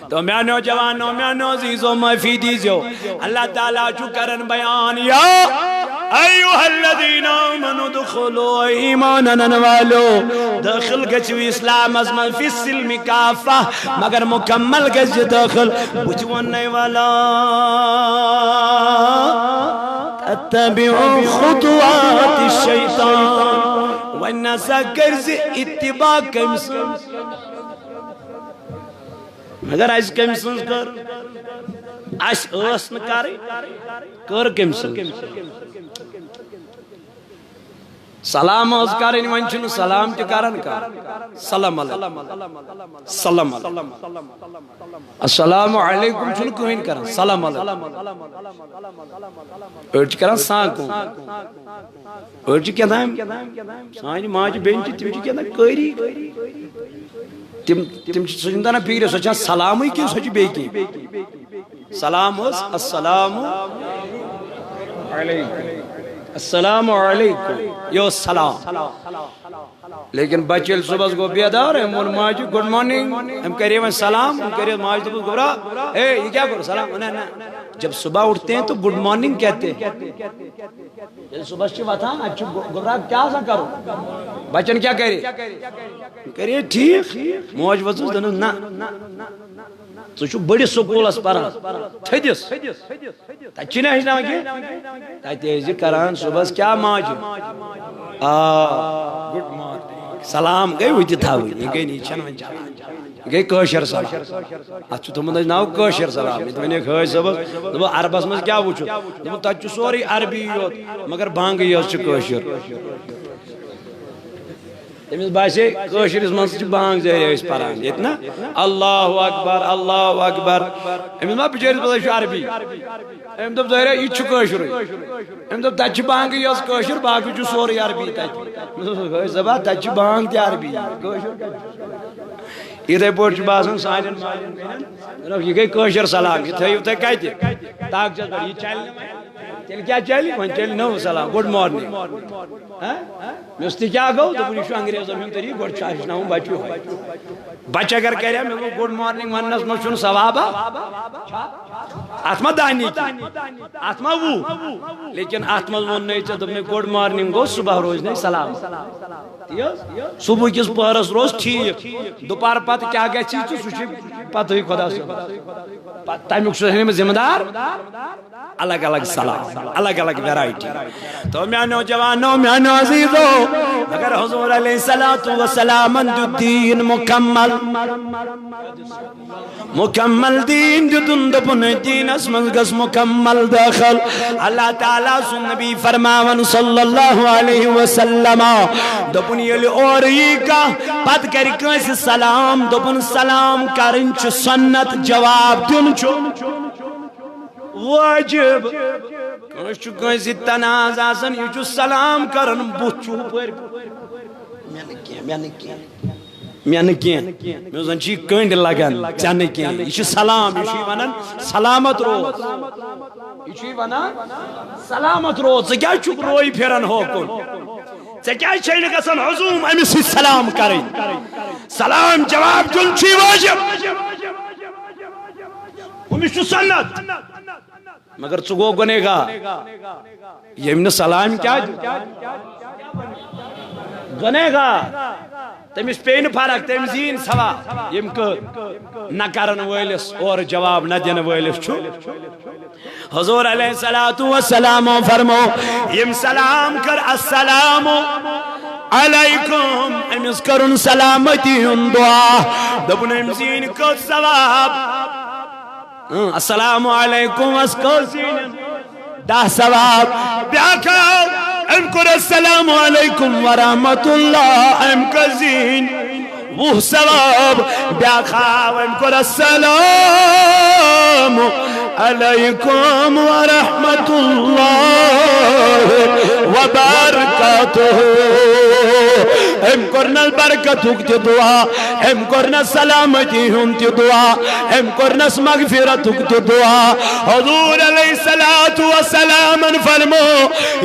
تو میانو جوانو میانو عزیزو معافی دیجو اللہ تعالیٰ چو کرن بیان یا ایوہ الذین آمنوا دخلوا ایمانن والو داخل گچو اسلام ازمن فی السلم کافہ مگر مکمل گچو داخل بچوانے والا تتبعوا خطوات الشیطان ونسا کرز اتباع کمس مگر ایس کمسنز کر ایس اسن کاری کر کمسنز سلام از کرن ونچن سلام تی کرن کا سلام علیکم سلام علیکم السلام علیکم چن کوین کرن سلام علیکم ارچ کرن سانکو ارچ کیدام سانی ماج بینچ تم چ کیدام کری تم سجندنا پیر سچا سلام کی سچ بے کی سلام السلام علیکم السلام علیکم یو سلام لیکن بچل صبح کو بیدار ہے مول ماجی گڈ مارننگ ہم کہہ رہے ہیں سلام ہم کہہ رہے ہیں ماجی تو گبرا اے یہ کیا کرو سلام جب صبح اٹھتے ہیں تو گڈ مارننگ کہتے ہیں جب صبح سے بتا اچھا گبرا کیا سا کرو بچن کیا کہہ رہے ہیں ٹھیک موج وزن دنو نا تو چھو بڑی سکول اس پران تھدیس تچی نہیں ہشنا کی تیزی کران صبح کیا ماجی گڈ مارننگ سلام گئی ہوئی تھا ہوئی یہ گئی نیچن ون چلا گئی کوشر سلام اچھو تو مندج ناو کوشر سلام تو میں نے کھائی صبح دبا عربس میں کیا وچھو دبا تچو سوری عربی یوت مگر بانگ یوت چھ کوشر تمس باسے کشرس من بانگ ذریعہ پران یتنا اللہ اکبر اللہ اکبر امس ما بچارس پتہ عربی ام دپ ظاہر یہ کشر ام دپ تت بانگ یس کشر باقی سورے عربی تت زبا تت بانگ تہ عربی اتھے پٲٹھۍ باسان سانٮ۪ن مالٮ۪ن بیٚنٮ۪ن یہ گٔے کٲشِر سلام یہ تھٲیِو تُہۍ کتہِ طاقتس پٮ۪ٹھ یہ چلہِ نہٕ وۄنۍ تیٚلہِ کیٛاہ چلہِ وۄنۍ چلہِ نوٚو سلام گُڈ مارنِنٛگ مےٚ اوس تہِ کیٛاہ گوٚو دوٚپُن یہِ چھُ انگریزن ہُنٛد طریٖقہٕ گۄڈٕ چھُ ہیٚچھناوُن بچہِ یِہوٚے بچہِ اگر کرِ مےٚ گوٚو گُڈ مارنِنٛگ وننس منٛز چھُنہٕ ثوابا اتھ ما دانی اتھ ما وُہ لیکن اتھ منٛز ووٚن نَے ژےٚ دوٚپنَے گُڈ مارنِنٛگ گوٚو صبح روزِ نَے سلام صبح کس پہرس روز ٹھیک دوپہر پتہ کیا گژھِ ژٕ سُہ چھُ پتہٕ خدا صٲب تمیُک چھُ أمِس ذمہٕ دار الگ الگ سلام الگ الگ ویرائٹی تو میانو جوانو میانو عزیزو اگر حضور علیہ الصلوۃ والسلام دین مکمل مکمل دین دن دپن دین اسمن گس مکمل داخل اللہ تعالی سن نبی فرماون صلی اللہ علیہ وسلم دپن یل اور یہ کا پت کر کنس سلام دپن سلام کرن چھ سنت جواب دین چھ واجب کنس تناز آسن یہ سلام کرن بت پر میں زن چھ کنڈ لگن ژے کی یہ سلام یہ ونان سلامت روز یہ ونان سلامت روز ژے کیا چھک روئی پھران ہوکن ژے کیا چھے نہ گژھان عزوم امس سلام کرن سلام جواب دین چھ واجب امس چھ سنت مگر ژٕ گو گنہگار یم نہ سلام کیا گنہگار تمس پے نہ فرق تمس یی ثواب یم نہ کرن وٲلِس اور جواب نہ دن وٲلِس چھُ حضور علیہ الصلوۃ والسلام فرمو یم سلام کر السلام علیکم امس کرن سلامتی ہند دعا دپن امس یی کت ثواب السلام علیکم اسکوزین دا ثواب بیاکھا ام کر السلام علیکم ورحمت اللہ ام کزین وہ ثواب بیاکھا ام کر السلام علیکم ورحمت اللہ وبرکاتہ ام کرنا برکت تی دعا ام کرنا سلامتی ہن تی دعا ام کرنا مغفرت تی دعا حضور علیہ الصلوۃ والسلام فرمو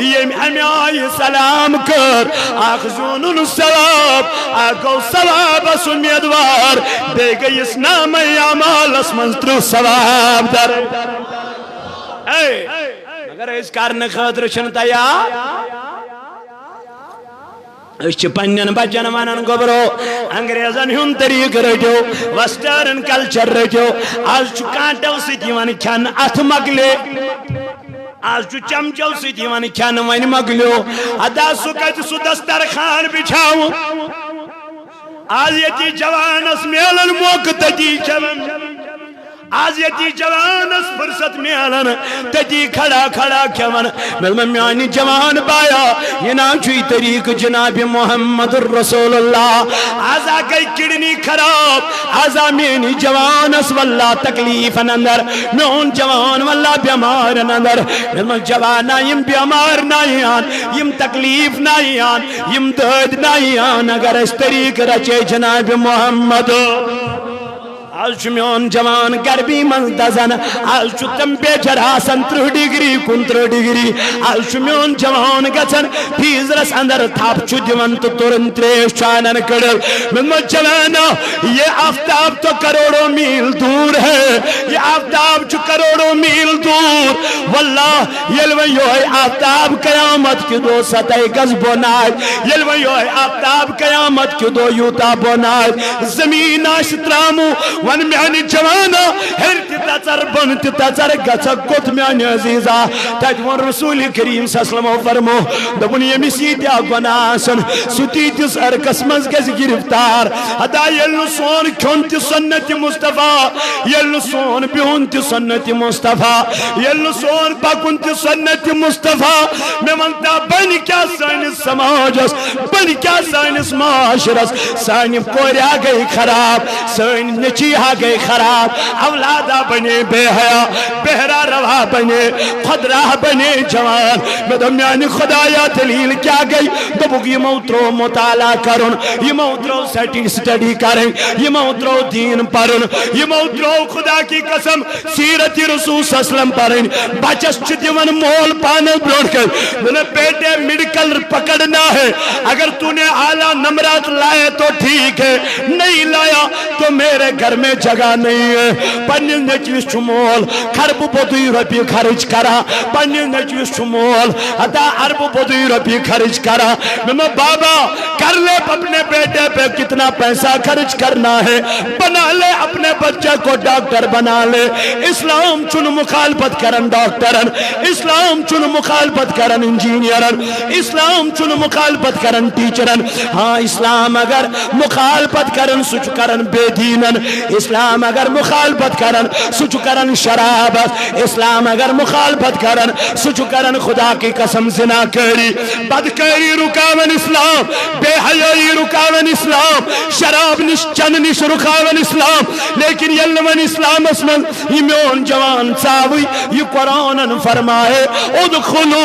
یم امیائی سلام کر اخذون ثواب اگو ثواب سمیدوار دے گئی اس نام اعمال اسمنتر ثواب در مگر اس کارن خاطر چھن تیار اس پنن بچن ونن گوبرو انگریزن ہن طریق رٹو ویسٹرن کلچر رٹو آج کانٹو سۭتۍ یِوان کھٮ۪نہٕ اتھ مۄکلے آج چمچو سۭتۍ یِوان کھٮ۪نہٕ وۄنۍ مۄکلیو ادا سُہ کتہِ سُہ دسترخان بچھاوُن آج یتی جوانس میلن موقع تتی کھٮ۪وان آج یتی جوانس فرصت میلن تتی کھڑا کھڑا کھٮ۪وان مےٚ میانہِ جوان بایا یہ نام چھُے طریق جناب محمد رسول اللہ آزا گئی کڈنی خراب آزا میانی جوانس واللہ تکلیف اندر میون جوان واللہ بیمار اندر مےٚ جوان یم بیمار نایان یم تکلیف نایان یم دٲد نایان اگر اس طریق رچے جناب محمد آج چھُ میون جوان گرمی من دزن آج چھُ ٹمپریچر آسان 30 ڈگری 29 ڈگری آج چھُ میون جوان گژھان فیزرس اندر تھپ چھُ دِوان تہٕ تُرن تریش چھُ انان کڑل میون جوان یہ آفتاب تو کروڑوں میل دور ہے یہ آفتاب چھُ کروڑوں میل دور واللہ ییٚلہِ وۄنۍ یہوے آفتاب قیامت کہ دۄہ ستاے گژھِ بۄن آسہِ ییٚلہِ وۄنۍ یہوے آفتاب قیامت کہ دۄہ یوٗتاہ بۄن آسہِ زمیٖن آسہِ ترٛامُت ون میانی جوانا ہر تی تچر بن تی تچر گچا کت میانی عزیزہ تاج ون رسول کریم صلی اللہ علیہ وسلم فرمو دبن یمی سیدیا گناسن ستی تیس ارکس مز گز گرفتار ادا یلو سون کھون تی سنت مصطفیٰ یلو سون بیون تی سنت مصطفیٰ یلو سون پاکن تی سنت مصطفیٰ میں منتا بن کیا سین سماجس بن کیا سانس معاشرس سانی کوریا گئی خراب سانی نچیہا گئی خراب اولادہ بنے بے حیا بہرا روا بنے خدراہ بنے جوان میں دمیانی خدایا دلیل کیا گئی دبک یہ موترو مطالعہ کرن یہ موترو سٹڈی کریں یہ موترو دین پرن یہ موترو خدا کی قسم سیرت رسول صلی اللہ علیہ وسلم پرن بچس چدیون مول پانے بروڑ کر میں نے بیٹے میڈیکل پکڑنا ہے اگر تو نے اعلیٰ نمبرات لائے تو ٹھیک ہے نہیں لایا تو میرے گھر میں جگہ نہیں ہے پنیل نچویس چمول خرب بدوی روپی خرچ کرا پنیل نچویس چمول اتا عرب بدوی روپی خرچ کرا میں بابا کر لے اپنے بیٹے پہ کتنا پیسہ خرچ کرنا ہے بنا لے اپنے بچے کو ڈاکٹر بنا لے اسلام چن مخالفت کرن ڈاکٹرن اسلام چن مخالفت کرن انجینئرن اسلام چن مخالفت کرن ٹیچرن ہاں اسلام اگر مخالفت کرن سچ کرن بے دینن اسلام اگر مخالفت کرن سچ کرن شرابت اسلام اگر مخالفت کرن سچ کرن خدا کی قسم زنا کری بدکاری رکاون اسلام بے حیائی رکاون اسلام شراب نش چن نش رکاون اسلام لیکن یلمن اسلام اسمن یہ میون جوان چاوی یہ قرآن فرمائے ادخلو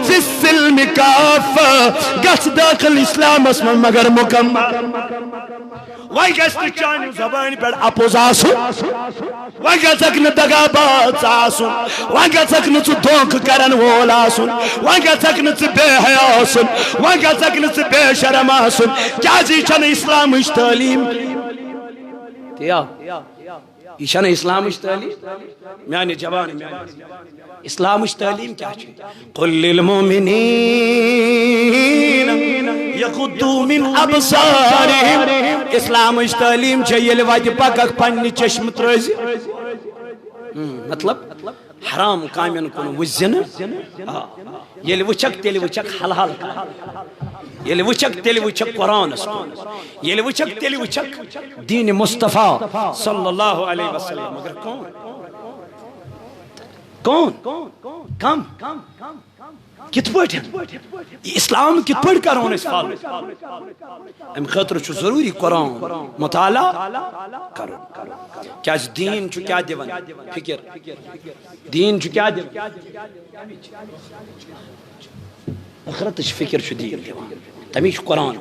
فی السلم کافہ گس داخل اسلام اسمن مگر مکمل وائی گسن چانیو زبانی پر اپوز آسن وائی گسن دگا باز آسن وائی گسن دھوک کرن وول آسن وائی گسن بے حیا آسن وائی گسن بے شرم آسن کیا جی چھن اسلام اش تعلیم تیا یہ چھن اسلام اش تعلیم میانی جوان اسلام اش تعلیم کیا چھن قل للمومنین یغضوا من ابصارهم اسلام اش تعلیم چھ یل وات پکک پننی چشم ترازی مطلب حرام کامن کن وزن یل وچک تیل وچک حلال یل وچک تیل وچک قرآن یل وچک تیل وچک دین مصطفیٰ صلی اللہ علیہ وسلم مگر کون کم کت پٹ اسلام کت پٹ کرون اس فال ام خاطر چھ ضروری قرآن مطالعہ کرو کیا دین چھ کیا دیون فکر دین چھ کیا دیون اخرت چھ فکر چھ دین دیون تمیش قرآن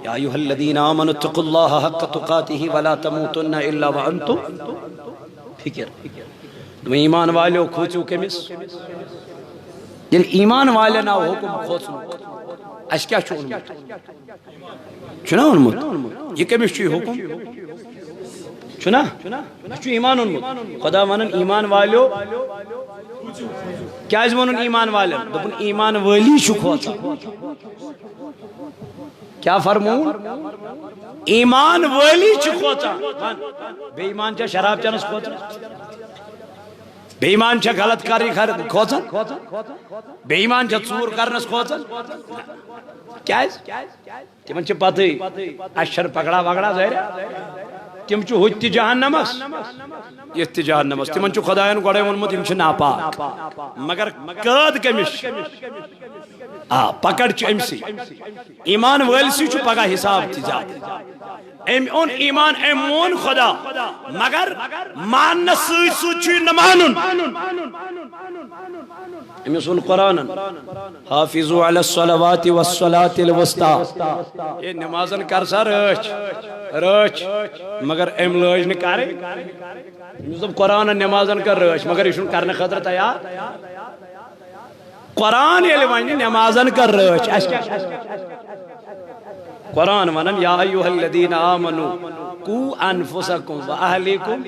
یا ایھا الذین آمنوا اتقوا اللہ حق تقاتہ ولا تموتن الا وانتم فکر تم ایمان والو کھوچو کمس یعنی ایمان والے نہ حکم کھوچو اس کیا چھوڑ چھنا انمت یہ کمس چھو حکم چھنا چھو ایمان انمت خدا ونن ایمان والو کیا از ونن ایمان والے دپن ایمان والی چھو کھوچا کیا فرمون ایمان والی چھو کھوچا بے ایمان چا شراب چانس کھوچا بے ایمان چھا غلط کاری کھوچن بے ایمان چھا چور کرنس کھوچن کیا ہے تمن چھا پتہ اشر پکڑا وگڑا ظاہر تم چھو ہوتی جہنمس یہ تی جہنمس تمن چھو خدایان گوڑے ونمت تم چھو ناپاک مگر قد کمش پکڑ چھو امسی ایمان والسی چھو پکا حساب تی جاتا اون ایمان امون خدا مگر مان سوئی سوچی نمانن امی سن قرآن حافظو علی الصلوات والصلاة الوسطى یہ نمازن کر سا رچ مگر ام لوج نے کرے مطلب قرآن نمازن کر رچ مگر یہ کرنے خطر تیار قرآن یہ لوانی نمازن کر رچ قرآن ونن یا ایوہ الذین آمنوا کو انفسکم و اہلیکم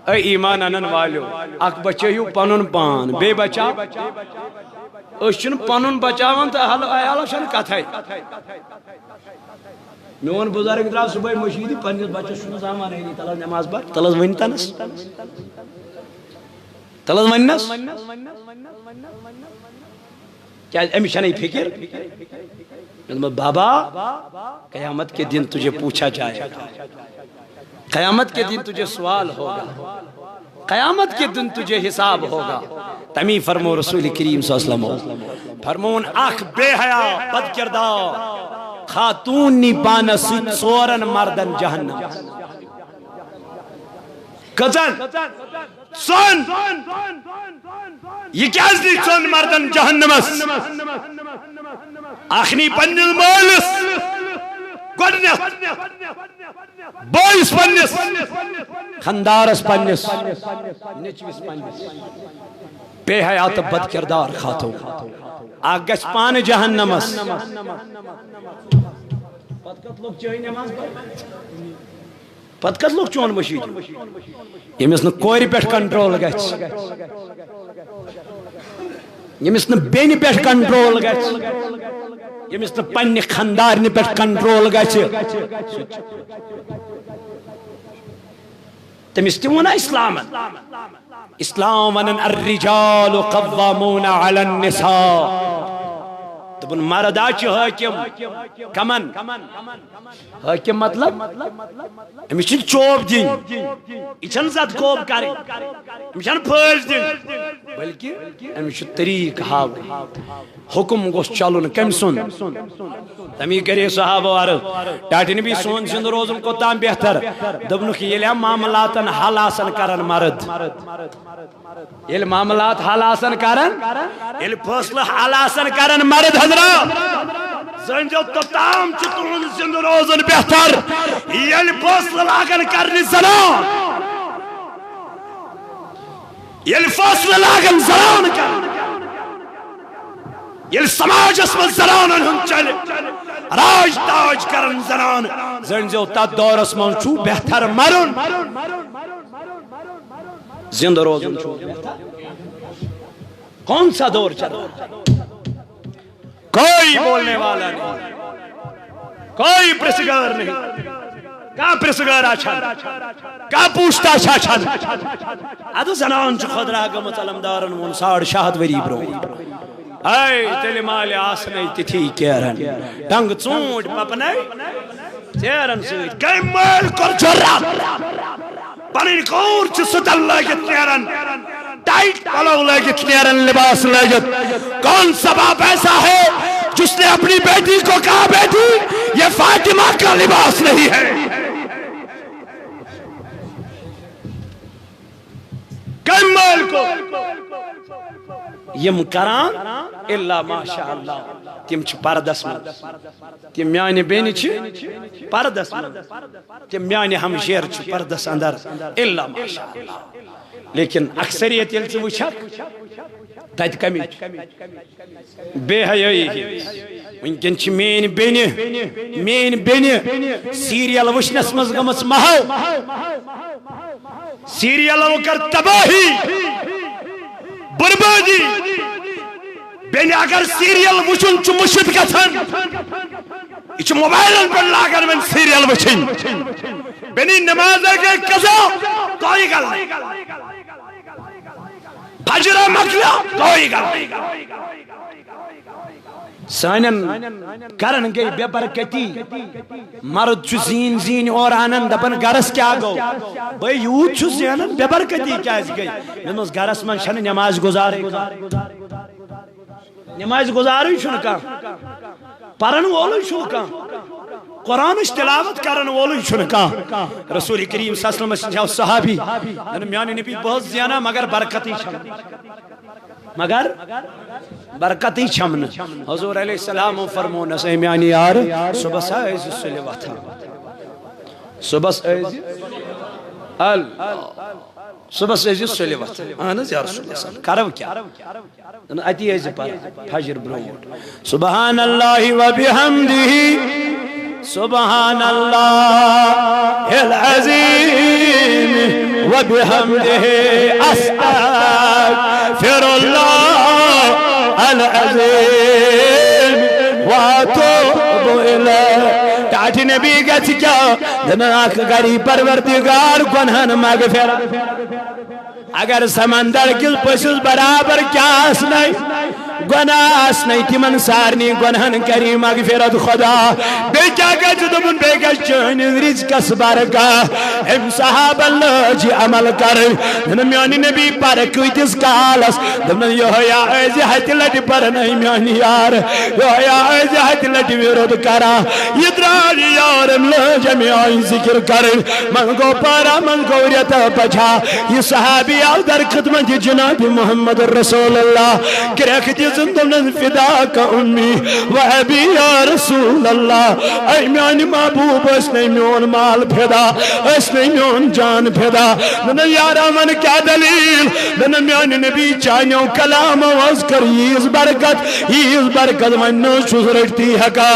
اے ایمان انن والو اک بچیو پنن پان بے بچا اشن پنن بچاون تا حال شن کتھائی میون بزرگ درا صبح مشیدی پنس بچہ شن سامان ہے تلس نماز پر تلس ونتنس تلس وننس کیا امی شنی فکر بابا قیامت کے دن تجھے پوچھا جائے گا قیامت کے دن تجھے سوال ہوگا قیامت کے دن تجھے حساب ہوگا تمی فرمو رسول کریم صلی اللہ علیہ وسلم فرمون اخ بے حیا بد کردار خاتون نی پانس ژورن مردن جہنم کزن سن یہ کیا دی سن مردن جہنمس اخنی پننس مالس گۄڈنیتھ بٲیِس پننس خاندارس پننس نیچوِس پننس بے حیا تہٕ بد کردار خاتون اکھ گژھِ پانہٕ جہنمس پتہٕ کتھ لوگ چون مشید ییٚمِس نہٕ کورِ پٮ۪ٹھ کنٹرول گژھِ ییٚمِس نہٕ بیٚنہِ پٮ۪ٹھ کنٹرول گژھِ ییٚمِس نہٕ پننہِ خاندارنہِ پٮ۪ٹھ کنٹرول گژھِ تٔمِس تہِ ووٚنا اسلامن اسلام ونن الرجال قوامون علی النساء دپن مرد چھ حاکم کمن حاکم مطلب امس چھ چوب دین یہ چھن زد کوب کریں امس چھن پھٲلۍ دین بلکہ امس چھ طریق ہاو حکم گوس چلن کم سن تمی کرے صحابہ عرض ڈاٹی نبی سون زندہ روزن کوتام بہتر دپنک ییٚلہِ معاملاتن حل آسن کرن مرد ییٚلہِ معاملات حل آسن کرن ییٚلہِ فٲصلہٕ حل آسن کرن مرد حضرات زنجو توتام چھ تہنٛد زندہ روزن بہتر ییٚلہِ فٲصلہٕ لاگن کرنہِ زنان ییٚلہِ فٲصلہٕ لاگن زنان کرن ییٚلہِ سماجس منٛز زنانن ہُنٛد چلہِ راج تاج کرن زنان زنجو تتھ دورس منٛز چھُ بہتر مرُن زندہ روزن چھو کون سا دور چلا کوئی بولنے والا نہیں کوئی پرسگار نہیں کا پرسگار آچھان کا پوچھتا چھاچھان ادو زنان چھ خود را گمت علمدارن ون 7.5 وری برو اے تیلی مالی آسنی تیتھی کیرن ڈنگ چونٹ پپنے تیرن سویت کئی مال کر جرات پنین کور چھ ستل لگت نیرن ٹائٹ پلو لگت نیرن لباس لگت کون سا باپ ایسا ہے جس نے اپنی بیٹی کو کہا بیٹی یہ فاطمہ کا لباس نہیں ہے کم مال کو یم کران اللہ ماشاءاللہ تم چھ پردس من تم میانی بینی چھ پردس من تم میانی ہمشیر چھ پردس اندر اللہ ماشاءاللہ لیکن اکثریت یل چھ وچھک تت کمی بے حیائی ونکن چھ مین بینی سیریل وچھنس مز گمس محو سیریل وکر تباہی بربادی بینی اگر سیریل وچھن چھ مشد گژھان یہ چھ موبائلن پر لاگن من سیریل وچھن بینی نماز کے قضا کوئی گل نہیں فجر مکلا کوئی گل نہیں سانن کرن گئی بے برکتی مرد چھ زین اور آنن دپن گرس کیا گو بھائی یوت چھ زینن بے برکتی کیا گئی نماز گرس من چھن نماز گزارے نماز گزارے چھن کا پرن وولے چھن کا قرآن تلاوت کرن وولے چھن کا رسول کریم صلی اللہ علیہ وسلم صحابی میانی نبی بہت زیانہ مگر برکتی چھن مگر برکتی چھمن حضور علیہ السلام فرمون سیمیانی یار صبح سائز سلیوہ تھا صبح سائز صبح سائز سلیوہ تھا آنز یا رسول اللہ کرو کیا اتی ایزی پر فجر برموٹ سبحان اللہ و بحمدہ سبحان اللہ العظیم و بحمدہ استغفر اللہ العظیم واتوب الیہ تاٹھی نبی گھت کیا دناک گری پروردگار گنہن مغفرت اگر سمندر کس پسس برابر کیا اس نہیں گناس نہیں تمن سارنی گنہن کری مغفرت خدا بے کیا گج دبن بے گج چین رزقس برکہ ام صحاب اللہ جی عمل کر میانی نبی پر کتس کالس دمن یحییٰ ایزی ہتی لٹی پر نہیں میانی یار یحییٰ ایزی ہتی لٹی ویرود کرا یدرالی یارم لجمی آئی ذکر کر من کو پارا من کو ریتا پچھا یہ صحابی آو در خدمت جناب محمد رسول اللہ کرکتی زندن فدا کا امی و ابی یا رسول اللہ اے میانی محبوب اس نے میون مال پھدا اس نے میون جان پھدا من یارا من کیا دلیل من میانی نبی چانیو کلام وز کر یہ برکت من نوشوز رکھتی حقا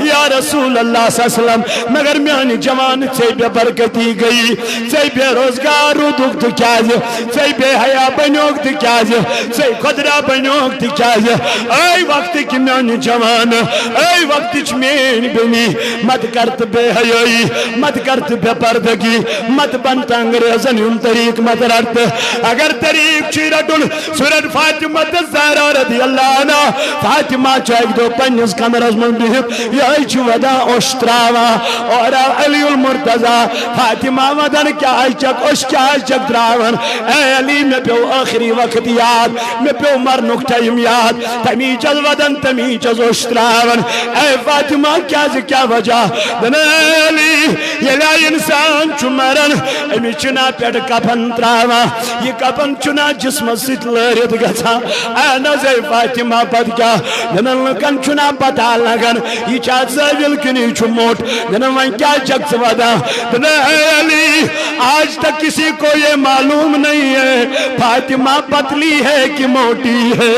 یا رسول اللہ صلی اللہ علیہ وسلم مگر میانی جوان سے بے برکتی گئی سے بے روزگارو دکت کیاز سے بے حیاء بنیوکت کیاز سے خدرہ بنیوکت کیاز اے وقت کی میانی جوان اے وقت چمین بنی مت کرت بے حیائی مت کرت بے پردگی مت بنت انگریزن ان طریق مت رت اگر طریق چی رٹن سورت فاطمہ الزہرا رضی اللہ عنہ فاطمہ چاک دو پنیس کمرز من بہت یہ چودا اشتراوا اور علی المرتضی فاطمہ ودن کیا چک اش کیا چک دراون اے علی میں پیو آخری وقت یاد میں پیو مرنک ٹائم یاد تمیچز ودن تمیچز اشتراون اے فاطمہ کیا وجہ دن علی یہ لا انسان چمرن امی چنا پیٹ کپن تراوا یہ کپن چنا جسم ست لرد گھا اے نزے فاطمہ پد کیا دنن لکن چنا پتا لگن یہ چاہت زیل کنی چموٹ دنن وین کیا چکس ودا دنن اے علی آج تک کسی کو یہ معلوم نہیں ہے فاطمہ پتلی ہے کہ موٹی ہے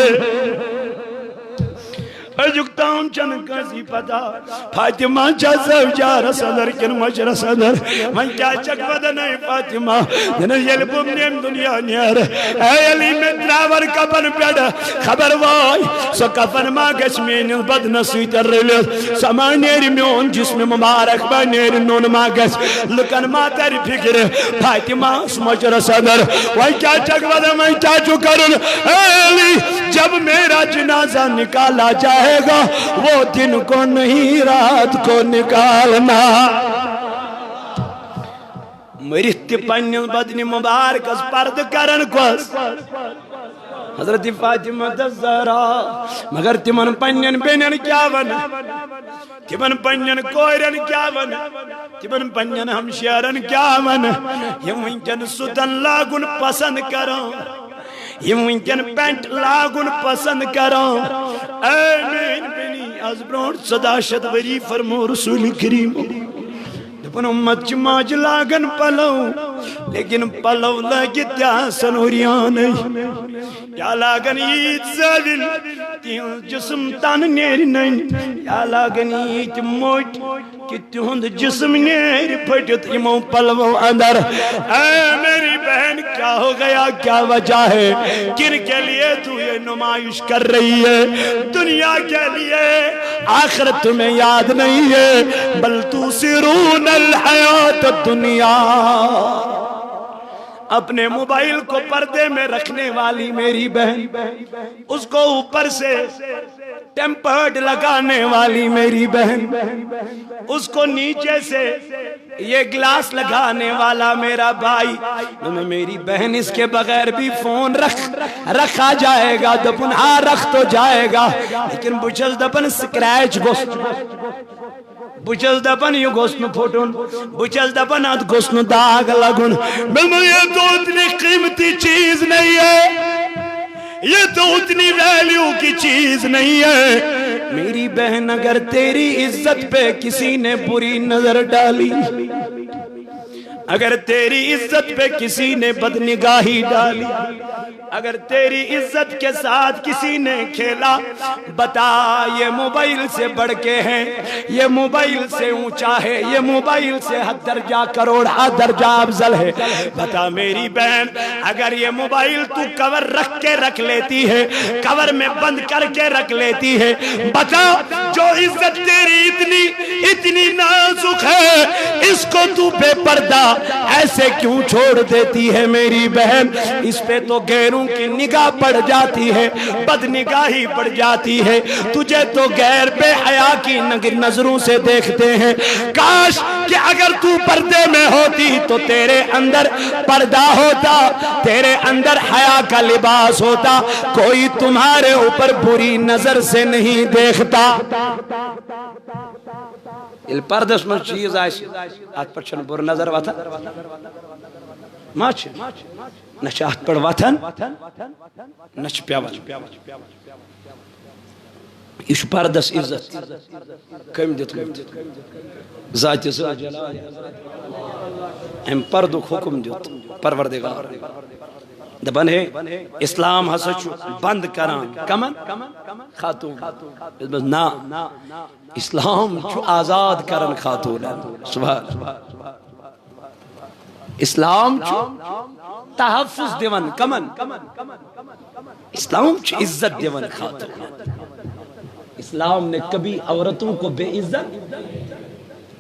جگتا ہوں چند کسی پتا فاطمہ چا زوجار صدر کن مجر صدر من کیا چک بدن ہے فاطمہ دن یلبم نیم دنیا نیر اے علی میں دراور کپن پیڑ خبر وائی سو کپن ما گش میں بدن سویتر ریلیس سما نیر میون جسم مبارک با نیر نون ما گش لکن ما تر فکر فاطمہ مجر صدر وی کیا چک بدن من کیا چکرن اے علی جب میرا جنازہ نکالا جائے گا وہ دن کو نہیں رات کو نکالنا مرت پنیل بدن مبارک اس پرد کرن کس حضرت فاطمہ الزہرا مگر تمن پنین بینن کیا ون تمن پنین کوئرن کیا ون تمن پنین ہمشیرن کیا ون یہ منکن ستن لاغن پسند کرو یہ ممکن پینٹ لاغن پسند کرو اے مین بنی از برونٹ صدا شدوری فرمو رسول کریم دپن امت چی ماج لاغن پلو لیکن پلو لگی تیاسن اوریان یا لاغن ایت زویل تیون جسم تان نیر نین یا لاغن ایت موٹ کہ تیون جسم نیر پھٹت امو پلو اندر اے میری بہن کیا ہو گیا کیا وجہ ہے کن کے لیے تو یہ نمائش کر رہی ہے دنیا کے لیے آخرت تمہیں یاد نہیں ہے بل توسرون الحیات الدنیا اپنے موبائل کو پردے میں رکھنے والی میری بہن اس کو اوپر سے ٹیمپرڈ لگانے والی میری بہن اس کو نیچے سے یہ گلاس لگانے والا میرا بھائی میری بہن اس کے بغیر بھی فون رکھا جائے گا دپن ہاں رکھ تو جائے گا لیکن بچل دپن سکریچ گوشت بچل دپن یہ گوشت پھوٹن بچل دپن ات گوشت داغ لگن یہ تو اتنی قیمتی چیز نہیں ہے یہ تو اتنی ویلیو کی چیز نہیں ہے میری بہن اگر تیری عزت پہ کسی نے بری نظر ڈالی اگر تیری عزت پہ کسی نے بدنگاہی ڈالی اگر تیری عزت کے ساتھ کسی نے کھیلا بتا یہ موبائل سے بڑھ کے ہیں یہ موبائل سے اونچا ہے یہ موبائل سے حد درجہ کروڑا درجہ افضل ہے بتا میری بہن اگر یہ موبائل تو کور رکھ کے رکھ لیتی ہے کور میں بند کر کے رکھ لیتی ہے بتا جو عزت تیری اتنی نازک ہے اس کو تو بے پردہ ایسے کیوں چھوڑ دیتی ہے میری بہن؟ اس پہ تو غیروں کی نگاہ پڑ جاتی ہے، بد نگاہی پڑ جاتی ہے، تجھے تو غیر بے حیا کی نظروں سے دیکھتے ہیں۔ کاش کہ اگر تو پردے میں ہوتی تو تیرے اندر پردہ ہوتا، تیرے اندر حیا کا لباس ہوتا، کوئی تمہارے اوپر بری نظر سے نہیں دیکھتا۔ یہ پردس میں چیز آئیسی آت پر چھن بر نظر واتھا ماچ نچ آت پر واتھن نچ پیاوچ یہ پردس عزت کم دیت ذات جلال ہم پردک حکم دیت پروردگار دبن ہے اسلام ہسا چھو بند کران کمن خاتون نا اسلام چھو آزاد کرن خاتون سبحان اسلام چھو تحفظ دیون کمن اسلام چھو عزت دیون خاتون اسلام نے کبھی عورتوں کو بے عزت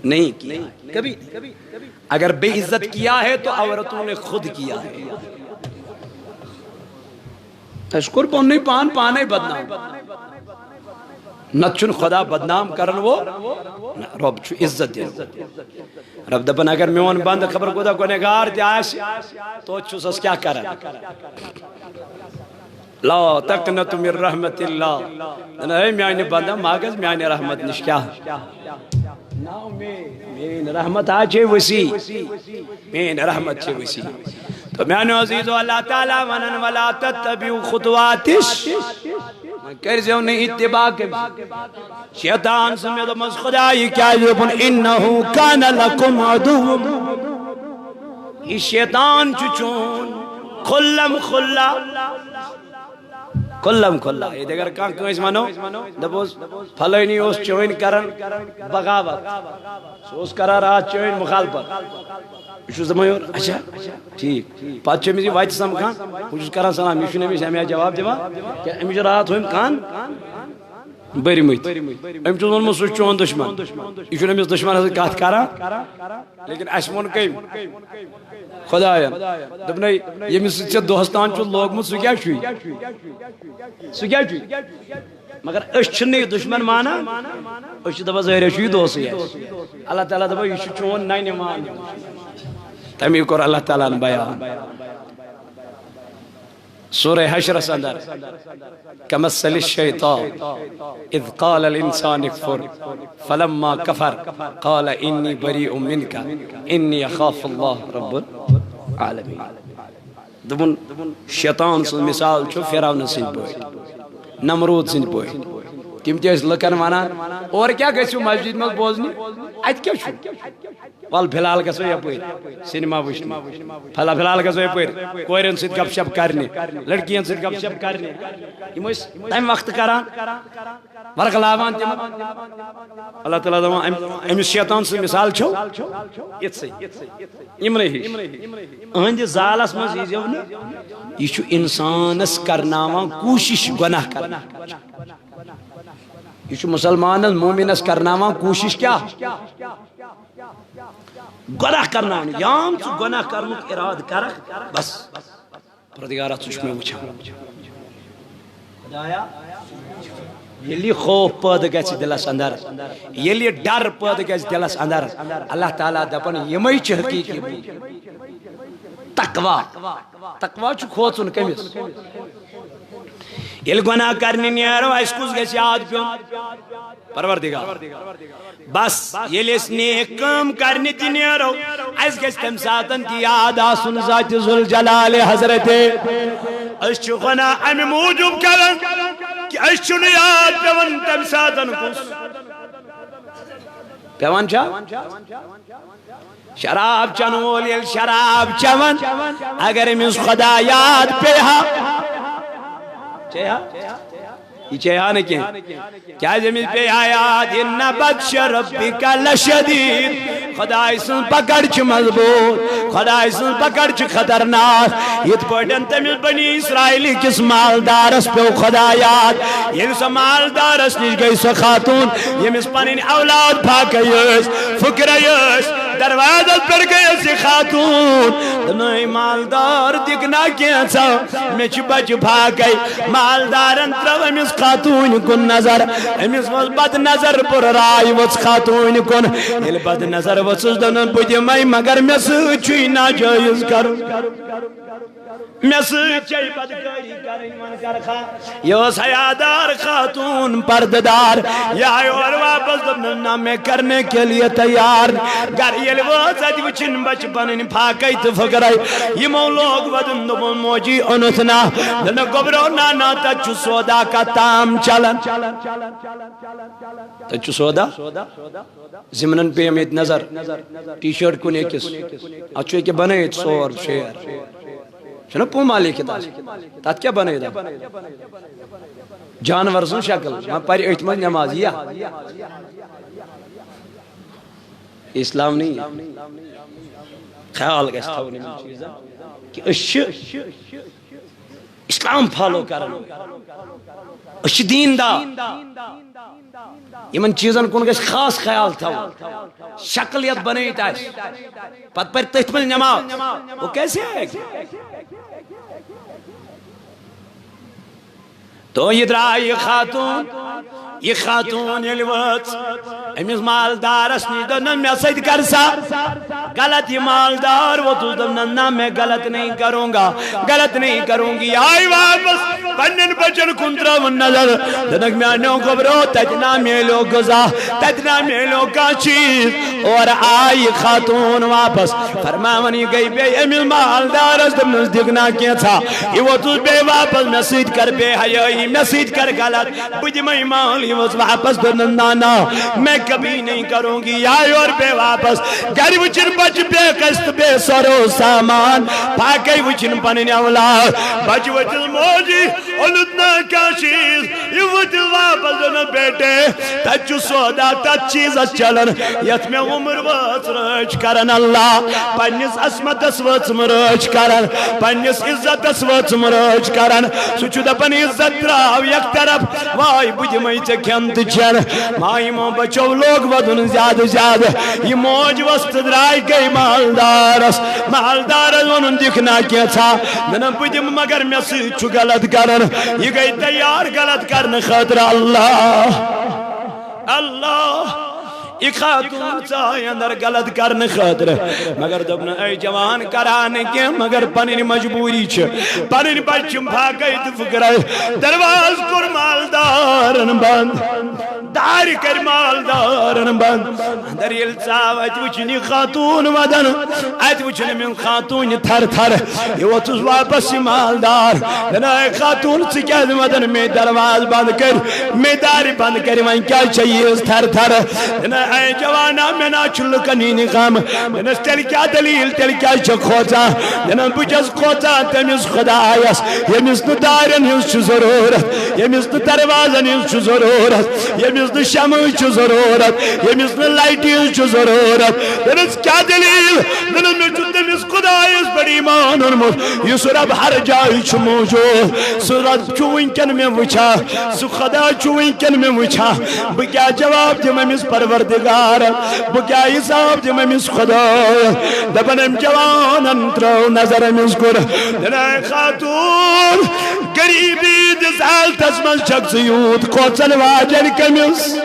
نہیں کیا کبھی اگر بے عزت کیا ہے تو عورتوں نے خود کیا ہے اشکر پون نہیں پان پانے بدنام نچن خدا بدنام کرن وہ رب چھو عزت دے رب دبن اگر میون بند خبر کو دا گنہگار تے آس تو چھو سس کیا کرن لا تقنط من رحمت اللہ اے میانی بندہ ماغذ میانی رحمت نش کیا ناو مین رحمت آجے وسیع مین رحمت چھے وسیع تو میانو عزیزو اللہ تعالیٰ ونن ولا تتبعوا خطواتش کرزیو نہیں اتباع کے شیطان سمیدو مز خدای کیا جبن انہو کان لکم عدو یہ شیطان چچون خلم خلا کلم کلا یہ دیگر کان کیوں اس منو دبوز پھلینی اس چوین کرن بغاوت سوز کرا رہا چوین مخالفت اشو زمائیور اچھا ٹھیک پاچھے میں وائٹ سام کان کچھ کرا سلام یشو نبی سے ہمیں جواب دیوا کہ امیش رات ہوئیم کان بری مجھ ام چون من سوچ چون دشمن یشو نبی دشمن حضرت کات کرا لیکن اشمون کئی خدایا دبنائی یہ میں سچت دوستان چون لوگ مجھ سکیا شوئی سکیا شوئی مگر اشچ نہیں دشمن مانا اشچ دبا ظاہر شوئی دوستی ہے اللہ تعالیٰ دبا یشو چون نائن مان تمہیں کر اللہ تعالیٰ نے بیان سورہ حشر سندر کمثل الشیطان اذ قال الانسان اکفر فلما کفر قال انی بریء منک انی اخاف اللہ رب العالمین دبن شیطان سن مثال چھو فیراؤن سن پوئی نمرود سن پوئی تم تیس لکن مانا اور کیا گئیسو مسجد میں بوزنی ات کیا چھو وال فلال گژھو یپٲرۍ سینما وٕچھنہِ فلال گژھو یپٲرۍ کورٮ۪ن سۭتۍ گپ شپ کرنہِ لڑکِین سۭتۍ گپ شپ کرنہِ یِم ٲسۍ تمہِ وقتہٕ کران ورگلاوان تِم اللہ تعالیٰ دپان أمِس شیطان سٕنٛز مثال چھو یِژھٕے یِمنٕے ہِش أہنٛدِ زالس منٛز ییٖزیو نہٕ یہِ چھُ اِنسانس کرناوان کوٗشش گۄناہ کرنٕچ یہ چھو مسلمان مومنس کرناوان کوشش کیا گناہ کرنا یام تو گناہ کرنک اراد کرک بس پردگارہ تجھ میں وچھا یلی خوف پد گژھِ دلس اندر یلی ڈر پد گژھِ دلس اندر اللہ تعالیٰ دپن یمے چھ حقیقی تقوی تقوی چھ کھوژُن کٔمِس یل گناہ کرنے نیرو اس کس گژھِ یاد پیون پروردگار بس یل اس نیک کام کرنے تہ نیرو اس گژھِ تمہِ ساتن تہ یاد آسُن ذات ذوالجلال حضرت اس چھ گناہ امہِ موٗجوٗب کران کہ اس چھُنہٕ یاد پیون تمہِ ساتن کس پیون چھا شراب چن وول یل شراب چون اگر امس خدا یاد پیہا یہ چاہا نہ کیا زمین پہ آیات ان بطش ربک لشدید خدا سن پکڑ چھ مضبوط خدا سن پکڑ چھ خطرناک یت پٹن تمس بنی اسرائیل کس مالدارس پہ خدا یاد یم سا مالدارس نش گئی سو خاتون یمس پنن اولاد پھاک یس فکر یس دروازہ پر گئے سی خاتون دنوی مالدار دکھنا کیسا میچ بچ بھاگ گئی مالدارن ترو امیس خاتون کن نظر امیس وز بد نظر پر رائی وز خاتون کن یل بد نظر وزز دنن پوچھے میں مگر میں سوچوی ناجائز کروں میں سوچائی بدکاری کریں من کر خواہ یہ سیادار خاتون پرددار یا اور واپس دبنا میں کرنے کے لیے تیار گر یہ وہ سج وچن بچ بنن پھاکی تو فکرائی یہ مو لوگ ودن دبن موجی انتنا دن گبرو نانا تچو سودا کا تام چلن تچو سودا زمنن پہ ہمیں نظر ٹی شرٹ کو نیکس اچھو کہ بنے سور شیر چھنا پو مالی کی تات کیا بنے دا جانور سن شکل میں پاری اعتماد نمازیہ اسلام نہیں خیال گئے ستھونی میں چیزا کہ اسلام پھالو کرنا اش دین دا یہ من چیزن کن گئے خاص خیال تھا شکلیت بنے تا پت پر تحتمل نماز وہ کیسے ہے تو یہ درائی یہ خاتون یلوت امیز مالدار اسنی دنن میں سید کرسا غلط یہ مالدار وہ تو دنن میں غلط نہیں کروں گا غلط نہیں کروں گی آئی واپس پنن بچن کنترا من نظر دنک میں آنیوں قبرو تجنا میلو گزا تجنا میلو کا چیز اور آئی خاتون واپس فرماونی گئی بے امیز مالدار اس دم نزدیکنا کیا تھا یہ وہ تو بے واپس میں سید کر بے حیائی میں سید کر غلط بجھ میں مالی واپس دنانا میں کبھی نہیں کروں گی آئی اور بے واپس گھر وچن بچ بے قسط بے سرو سامان پاکی وچن پنن اولاد بچ وچن موجی اولدنا کاشیز یہ وچن واپس دن بیٹے تچو سودا تچ چیز چلن یت میں عمر وچ رچ کرن اللہ پنیس عصمت وچ مرچ کرن پنیس عزت وچ مرچ کرن سچو دپن عزت راو یک طرف وائی بجھ میں کھنت چن مائی مو بچو لوگ ودن زیادہ زیادہ یہ موج وسط درائی گئی مالدارس ونن دکھنا کیا تھا میں بجم مگر میں سچو غلط کرن یہ گئی تیار غلط کرن خاطر اللہ یہ خاتون چاہی اندر غلط کرن خاطر مگر دبنا اے جوان کرانے کے مگر پنین مجبوری چھ پنین بچم بھاگئی تو فکرائی درواز کر مالدارن بند داری کر مالدارن بند اندر یل چاو ایت وچنی خاتون ودن ایت وچنی من خاتون تھر تھر یہ وطوز واپس مالدار دنا اے خاتون سکیز ودن میں درواز بند کر میں داری بند کر من کیا چاہیے تھر تھر دنا اے جوانا میں نا چلکنی نغام دنا تل کیا دلیل تل کیا چکھوچا دنا بجز کھوچا تمیز خدا آیس یمیز نو دارن ہز چو ضرورت یمیز نو دروازن ہز چو ضرورت یمیز نو شمع چو ضرورت یمیز نو لائٹی چو ضرورت دنا کیا دلیل دنا میں چو تمیز خدا آیس بڑی مان انمود یہ سرب ہر جائی چو موجود سرب چوئنکن میں وچا سو خدا چوئنکن میں وچا بکیا جواب جو ممیز پروردگار بکیا حساب جو ممیز خدا دبنم جوان انترو نظر مزگر دنائے خاتون قریبی دزال تزمن شخص یود کوچل واجن کمیز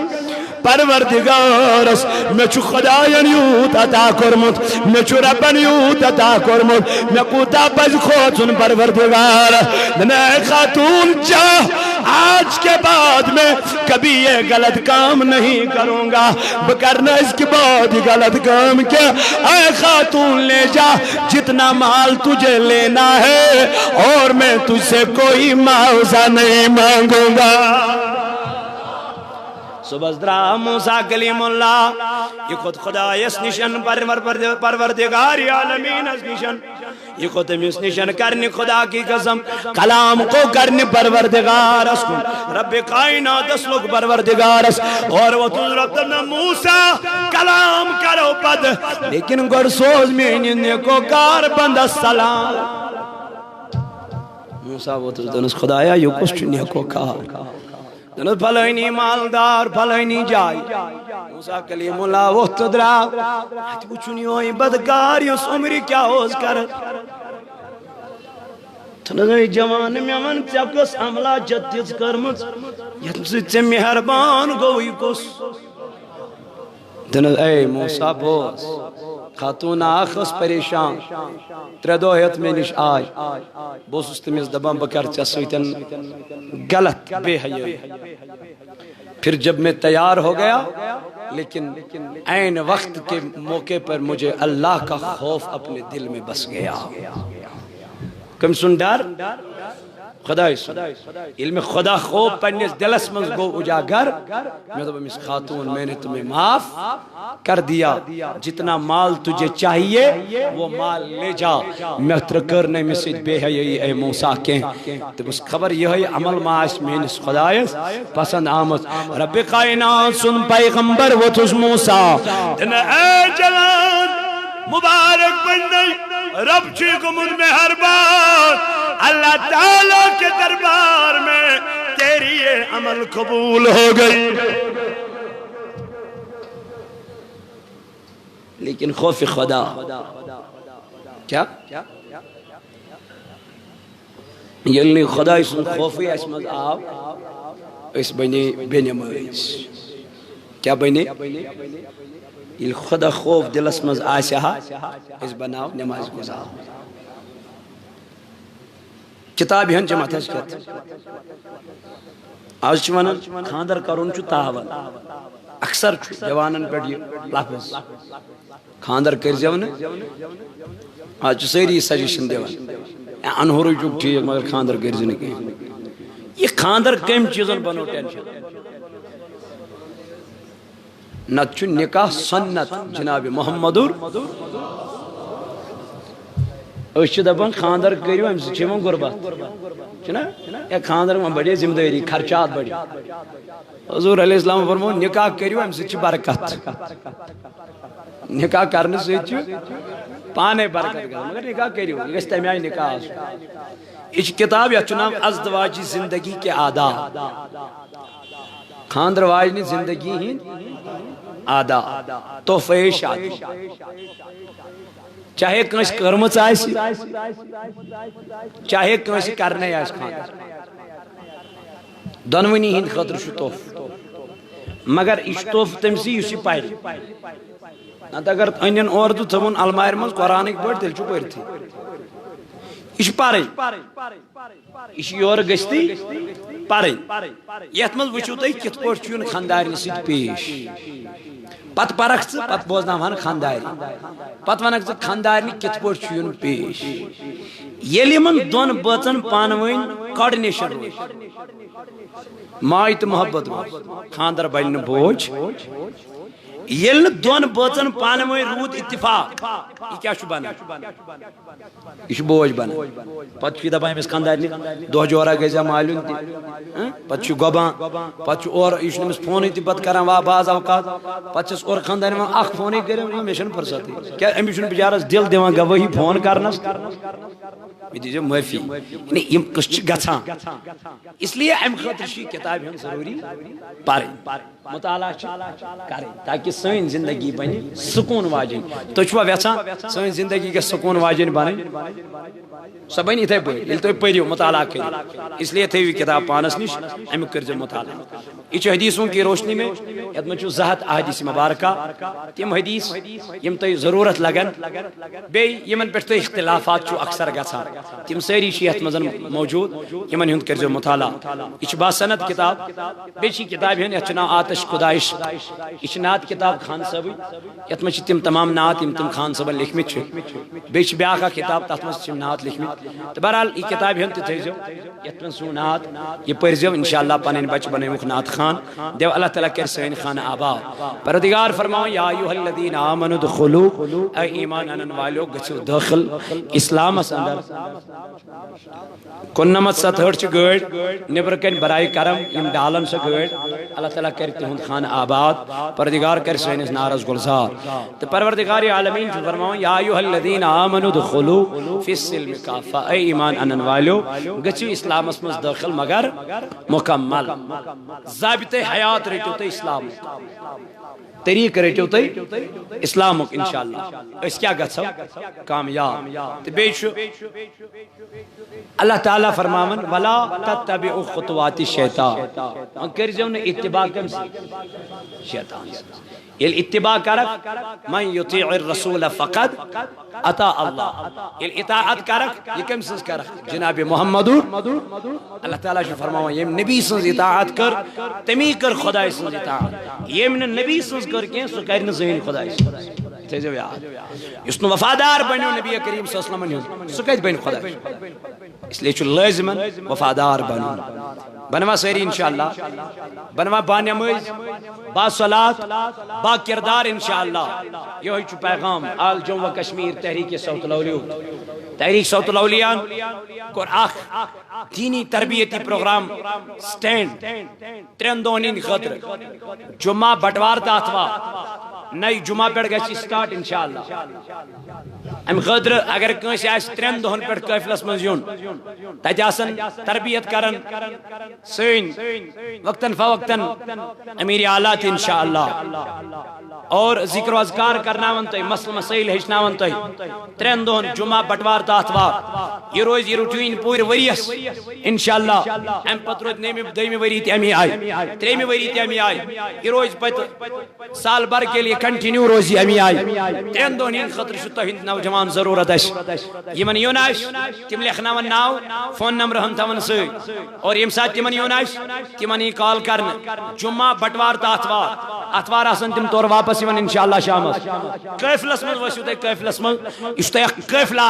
پروردگارس میں چو خدایان یوت عطا کرمت میں چو ربن یوت عطا کرمت میں کوتا پز خوتن پروردگار دنائے خاتون چاہ آج کے بعد میں کبھی یہ غلط کام نہیں کروں گا بکرنا اس کے بعد غلط کام کیا اے خاتون لے جا جتنا مال تجھے لینا ہے اور میں تجھ سے کوئی معاوضہ نہیں مانگوں گا سبزدرا موسیٰ کلیم اللہ یہ خود خدا اس نشن پروردگار عالمین اس نشن یہ خود اس نشن کرنی خدا کی قسم کلام کو کرنی پروردگار اس کن رب کائنات اس لوگ پروردگار اس اور وہ تُز ربنا موسیٰ کلام کرو پد لیکن گر سوز میں نیکو کار بند السلام موسیٰ وہ تُز دنس خدایا یہ کچھ نیکو کار دنس پھلینی مالدار پھلینی جائی موسیٰ کلیم اللہ وقت درا ہت وچھنی ہوئی بدکار یس عمری کیا ہوز کر تنگئی جوان میں من چکس عملہ جتیز کرمت یتن سے مہربان گوئی کس دنس اے موسیٰ بوس خاتون آخس پریشان تردو ہیت میں نش آئی بوس استمیز دبان بکر چسویتن غلط بے حیائی پھر جب میں تیار ہو گیا لیکن عین وقت کے موقع پر مجھے اللہ کا خوف اپنے دل میں بس گیا کم سن ڈر خدای سن علم خدا خوف پنیس دلس منز گو اجاگر میں تو اس خاتون میں نے تمہیں معاف کر دیا جتنا مال تجھے چاہیے وہ مال لے جا میں کرنے میں سے بے حیائی اے موسیٰ کے تو بس خبر یہ عمل معاش میں اس خدایس پسند آمد رب کائنات سن پیغمبر وہ تس موسیٰ دن اے جلال مبارک بندی رب چی کو مجھ میں ہر بار اللہ تعالیٰ کے دربار میں تیری یہ عمل قبول ہو گئی لیکن خوف خدا کیا یلنی خدا اس خوفی اسمد آو اس بنی بینمائز کیا بنی یہ خدا خوف دل اسمز آسیہا اس بناو نماز گزار کتاب ہن جمعت ہے کہت آج چوانا خاندر کرون چو تاول اکثر چو جوانن پر یہ لفظ خاندر کر جوان آج سیری سجیشن دیوان انہو رو چوک ٹھیک مگر خاندر کر جنے کے یہ خاندر کم چیزن بنو ٹینشن نت چو نکاح سنت جناب محمدور اس دپان خاندر کریو ہم سے چھوان غربت چھنا یا خاندر میں بڑی ذمہ داری خرچات بڑی حضور علیہ السلام فرمو نکاح کریو ہم سے چھ برکت نکاح کرنے سے چھ پانے برکت کر مگر نکاح کریو یہ استعمائی نکاح اس کتاب یا چنام ازدواجی زندگی کے آداب خاندر واجنی زندگی ہی آداب تحفہ شادی چاہے کنس کرمچ آئیسی چاہے کنس کرنے آئیس خاندر دنونی ہند خطر شو توف مگر اس توف تمسی یوسی پائر نت اگر انین اوردو تھون علمائر مز قرآنک پڑھ تیل چو پڑھ تھی اس پارے اس یور گشتی پارے یت مز وچھو تھی کت پوٹ چون خاندار سید پیش پت پرخ پت بوزنا ون خانداری پت ونک خاندارنی کت پوٹ چون پیش یلی من دون بچن پانوین کوارڈینیشن مائت محبت خاندر بن بوجھ یل دون بچن پانوین رود اتفاق یہ کیا شو بنا یہ بوجھ بنا پت چی دبائیں اس خاندارنی دو جورا گزا معلوم تی پت چی گوبان پت چی اور یہ نمس فونی تی پت کران وا باز اوقات پت چیس اور خاندارنی میں اخ فونی کریں میشن پرساتی کیا امیشن بجارس دل دیوان گواہی فون کرنس میں دیجئے معافی یعنی یہ کچھ گھا اس لیے ام خاطر شی کتاب ہم ضروری پارے مطالعہ کریں تاکہ سین زندگی بنی سکون واجن تو چھوا ویسا سین زندگی کے سکون واجن بنے سب بنی تھے پڑھ یہ تو پڑھیو مطالعہ کریں اس لیے تھے کتاب پانس نش ام کرجو مطالعہ یہ حدیثوں کی روشنی میں یت میں زہت احادیث مبارکہ تم حدیث یم تو ضرورت لگن بے یمن پہ تو اختلافات چو اکثر گھان تم ساری یت مزن موجود یمن ہند کرجو مطالعہ یہ باسند کتاب بیچی کتاب ہن یت نام آتش خدائش یہ نعت کتاب خان صاحب یت میں تم تمام نعت یم تم خان صاحب لکھمت بیچ بیاکھ کتاب تت من نعت لکھمت تو بہرحال یہ کتاب ہن تھو یت من سو نعت یہ پرزو انشاءاللہ پنن بچ بنوک نعت خان خان دیو اللہ تعالیٰ کر سین خان آباد پروردگار فرماؤ یا ایوہ الذین آمنوا دخلو اے ایمان انن والو گچو داخل اسلام اس اندر کنمت ستھر چھ گڑ نبر کن برائے کرم یم ڈالن سے گڑ اللہ تعالیٰ کرتے ہوں خان آباد پروردگار کر سین اس نارز گلزار تو پروردگار عالمین جو فرماؤ یا ایوہ الذین آمنوا دخلو فی السلم کافہ اے ایمان انن والو گچو اسلام اس مز داخل مگر مکمل ضابط حیات رہتو تے اسلام طریق رہتو تے اسلام انشاءاللہ اس کیا گھسو کامیاب تو بیشو اللہ تعالیٰ فرمامن وَلَا تَتَّبِعُ خُطُوَاتِ الشَّيْطَانِ کر جاؤں اتباع کم سے شیطان یہ اتباع کرک من یطیع الرسول فقد اطاع اللہ یہ اطاعت کرک یہ کم سنس کرک جناب محمد اللہ تعالیٰ جو فرماؤں یہ نبی سنس اطاعت کر تمی کر خدا سنس اطاعت یہ من نبی سنس کر کے سو کرن زہین خدا سنس تیزو یاد اس نو وفادار بنیو نبی کریم صلی اللہ علیہ وسلم سو کہت بین خدا اس لئے چھو لازمن وفادار بنو بنوا سیری انشاءاللہ بنوا بانیمز با صلاة با کردار انشاءاللہ یہ ہوئی چھو پیغام آل جمع کشمیر تحریک صوت الاولیو تحریک صوت الاولیان اور آخ دینی تربیتی پروگرام سٹینڈ ترندونین خطر جمعہ بٹوار تاتوا نئی جمعہ پیڑ گئی سٹارٹ انشاءاللہ ام خطر اگر کنسی آئیس ترین دہن پیڑ قیفلس منزیون تجاسن تربیت کرن سین وقتاً فوقتاً امیر آلات انشاءاللہ اور ذکر و اذکار کرنا ونتوی مسل مسائل ہشنا ونتوی ترین دہن جمعہ بٹوار تاتوار یہ روز یہ روٹین پور وریس انشاءاللہ ام پتروت نیمی دیمی وری تیمی آئی تریمی وری تیمی آئی یہ روز پت سال بھر کے لیے کنٹینیو روزی امی آئی ترین دہن ان خطر شتا ہند نوجوان ضرورت اش یمن یوناش تم لکھنا ون ناو فون نمبر ہم تھا ون سوئی اور یم ساتھ تمن یوناش تمن ہی کال کرن جمعہ بٹوار تا اتوار آسن تم طور واپس یون انشاءاللہ شامس قیفلس من وسیو تے قیفلس من اشتا یک قیفلہ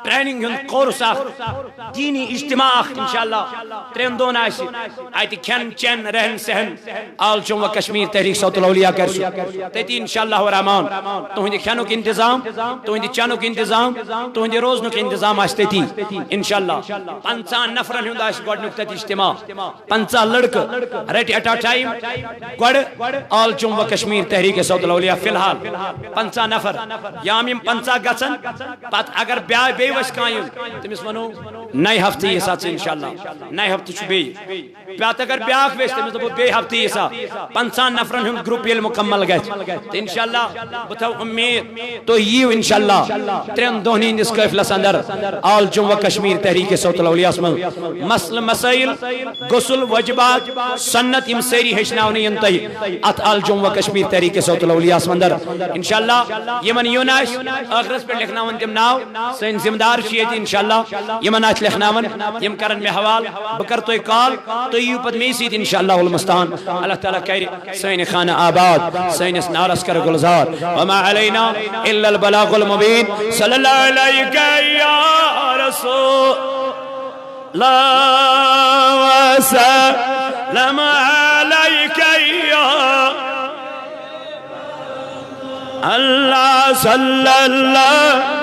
ٹریننگ ہن کورس دینی اجتماع انشاءاللہ ترین دون آئیسی آئیتی کھن چین رہن سہن آل چون و کشمیر تحریک صوت الاولیاء کرسو تیتی انشاءاللہ و رحمان تو ہندی کھنو کی انتظام تو ہندی چانو کی انتظام تو ہندی روزنو کی انتظام آستے تھی انشاءاللہ 50 نفرن ہند آئیس گوڑ نکتت اجتماع 50 لڑک ریٹ ایٹ آ ٹائم گوڑ آل چون و کشمیر تحریک صوت الاولیاء فی الحال 50 نفر یامیم 50 گسن پت اگر بے وش کائیں تمس ونو نئی ہفتے یہ ساتھ سے انشاءاللہ نئی ہفتے چھو بے پیات اگر بیاک ویس تمس دبو بے ہفتے یہ ساتھ 50 نفرن ہم گروپ یہ مکمل گئے تو انشاءاللہ بتاو امید تو یہ انشاءاللہ ترین دہنی اس قیفلس اندر آل جمع کشمیر تحریک صوت الاولیاء اسم مسل مسائل غسل وجبات سنت ام سیری ہشناونی انتہی ات آل جمع کشمیر تحریک صوت الاولیاء اسم اندر انشاءاللہ یمن یوناش آخرس پر لکھنا ون تم ناو سین زمدار شیئتی انشاءاللہ یمن آج لکھنا ون یم کرن میں حوال بکر توی کال تو یو پت میں سید انشاءاللہ والمستان اللہ تعالیٰ کہہ سین خانہ آباد سین اس نارس کر گلزار وما علینا الا البلاغ المبین صلی اللہ علیہ یا رسول اللہ وسلم علیک یا اللہ صلی اللہ